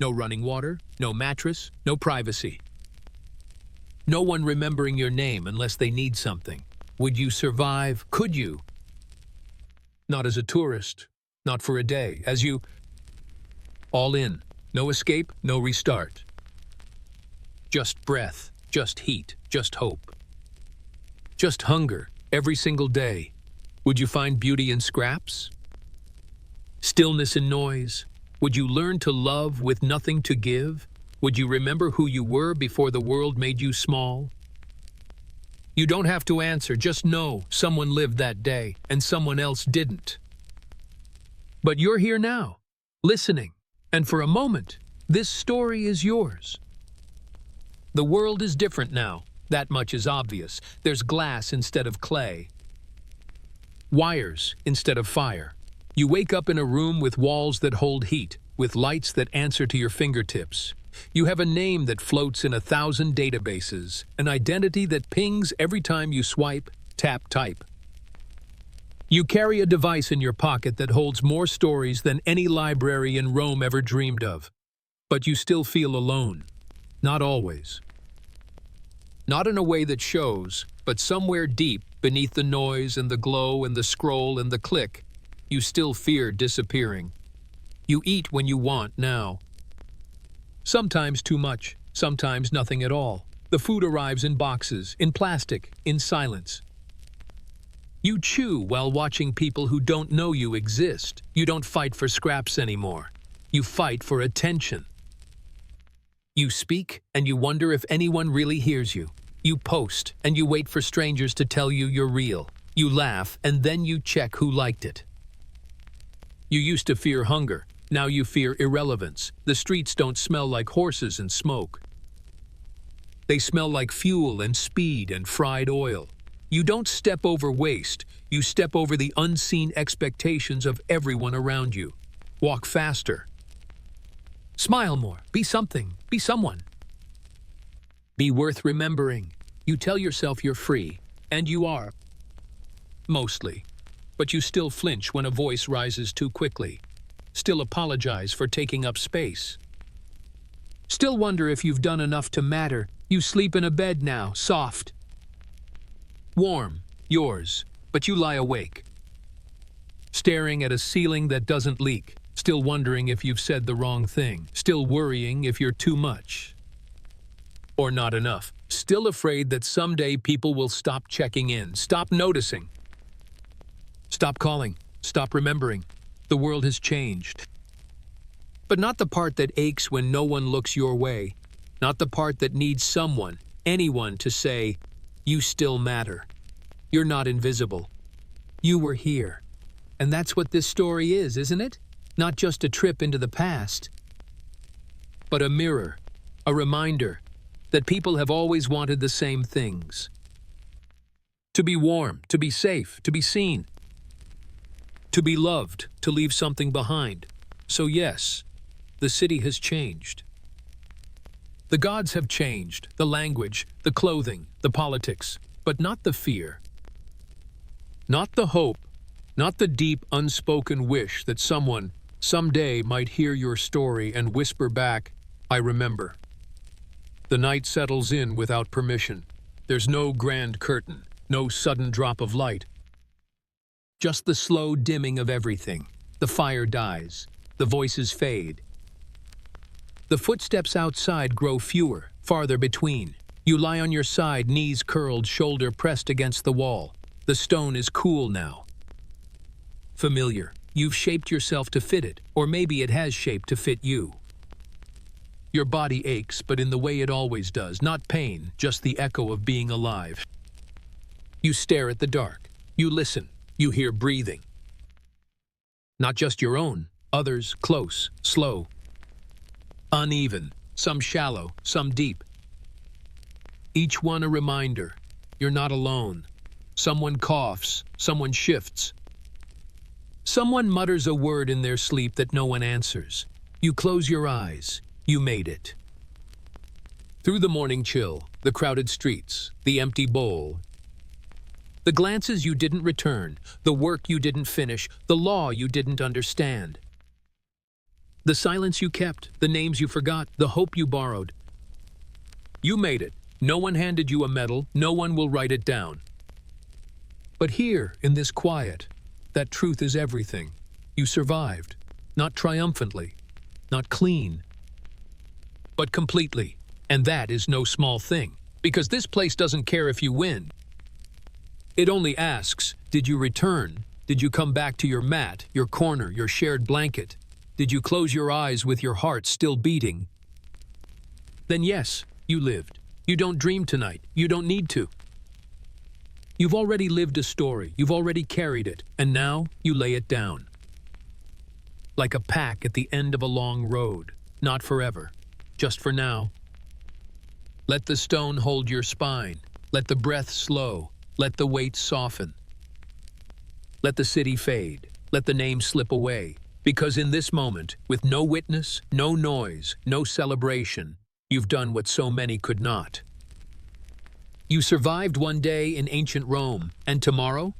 No running water, no mattress, no privacy. No one remembering your name unless they need something. Would you survive? Could you? Not as a tourist, not for a day, as you... All in. No escape, no restart. Just breath, just heat, just hope. Just hunger, every single day. Would you find beauty in scraps? Stillness in noise? Would you learn to love with nothing to give? Would you remember who you were before the world made you small? You don't have to answer, just know someone lived that day and someone else didn't. But you're here now, listening, and for a moment, this story is yours. The world is different now, that much is obvious. There's glass instead of clay. Wires instead of fire. You wake up in a room with walls that hold heat, with lights that answer to your fingertips. You have a name that floats in 1,000 databases, an identity that pings every time you swipe, tap, type. You carry a device in your pocket that holds more stories than any library in Rome ever dreamed of. But you still feel alone. Not always. Not in a way that shows, but somewhere deep, beneath the noise and the glow and the scroll and the click, you still fear disappearing. You eat when you want now. Sometimes too much, sometimes nothing at all. The food arrives in boxes, in plastic, in silence. You chew while watching people who don't know you exist. You don't fight for scraps anymore. You fight for attention. You speak and you wonder if anyone really hears you. You post and you wait for strangers to tell you you're real. You laugh and then you check who liked it. You used to fear hunger. Now you fear irrelevance. The streets don't smell like horses and smoke. They smell like fuel and speed and fried oil. You don't step over waste. You step over the unseen expectations of everyone around you. Walk faster. Smile more. Be something. Be someone. Be worth remembering. You tell yourself you're free, and you are. Mostly. But you still flinch when a voice rises too quickly. Still apologize for taking up space. Still wonder if you've done enough to matter. You sleep in a bed now, soft. Warm, yours, but you lie awake. Staring at a ceiling that doesn't leak. Still wondering if you've said the wrong thing. Still worrying if you're too much. Or not enough. Still afraid that someday people will stop checking in, stop noticing. Stop calling, stop remembering. The world has changed. But not the part that aches when no one looks your way. Not the part that needs someone, anyone to say, you still matter. You're not invisible. You were here. And that's what this story is, isn't it? Not just a trip into the past, but a mirror, a reminder that people have always wanted the same things. To be warm, to be safe, to be seen. To be loved, to leave something behind. So yes, the city has changed. The gods have changed, the language, the clothing, the politics, but not the fear. Not the hope, not the deep, unspoken wish that someone, someday, might hear your story and whisper back, I remember. The night settles in without permission. There's no grand curtain, no sudden drop of light. Just the slow dimming of everything. The fire dies. The voices fade. The footsteps outside grow fewer, farther between. You lie on your side, knees curled, shoulder pressed against the wall. The stone is cool now. Familiar. You've shaped yourself to fit it, or maybe it has shaped to fit you. Your body aches, but in the way it always does, not pain, just the echo of being alive. You stare at the dark. You listen. You hear breathing. Not just your own, Others close, slow, uneven, some shallow, some deep. Each one a reminder, you're not alone. Someone coughs, someone shifts. Someone mutters a word in their sleep that no one answers. You close your eyes, you made it. Through the morning chill, the crowded streets, the empty bowl, the glances you didn't return, the work you didn't finish, the law you didn't understand. The silence you kept, the names you forgot, the hope you borrowed. You made it. No one handed you a medal, no one will write it down. But here, in this quiet, that truth is everything. You survived, not triumphantly, not clean, but completely. And that is no small thing, because this place doesn't care if you win. It only asks, did you return? Did you come back to your mat, your corner, your shared blanket? Did you close your eyes with your heart still beating? Then yes, you lived. You don't dream tonight. You don't need to. You've already lived a story. You've already carried it. And now you lay it down. Like a pack at the end of a long road. Not forever. Just for now. Let the stone hold your spine. Let the breath slow. Let the weight soften. Let the city fade. Let the name slip away. Because in this moment, with no witness, no noise, no celebration, you've done what so many could not. You survived one day in ancient Rome, and tomorrow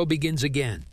begins again.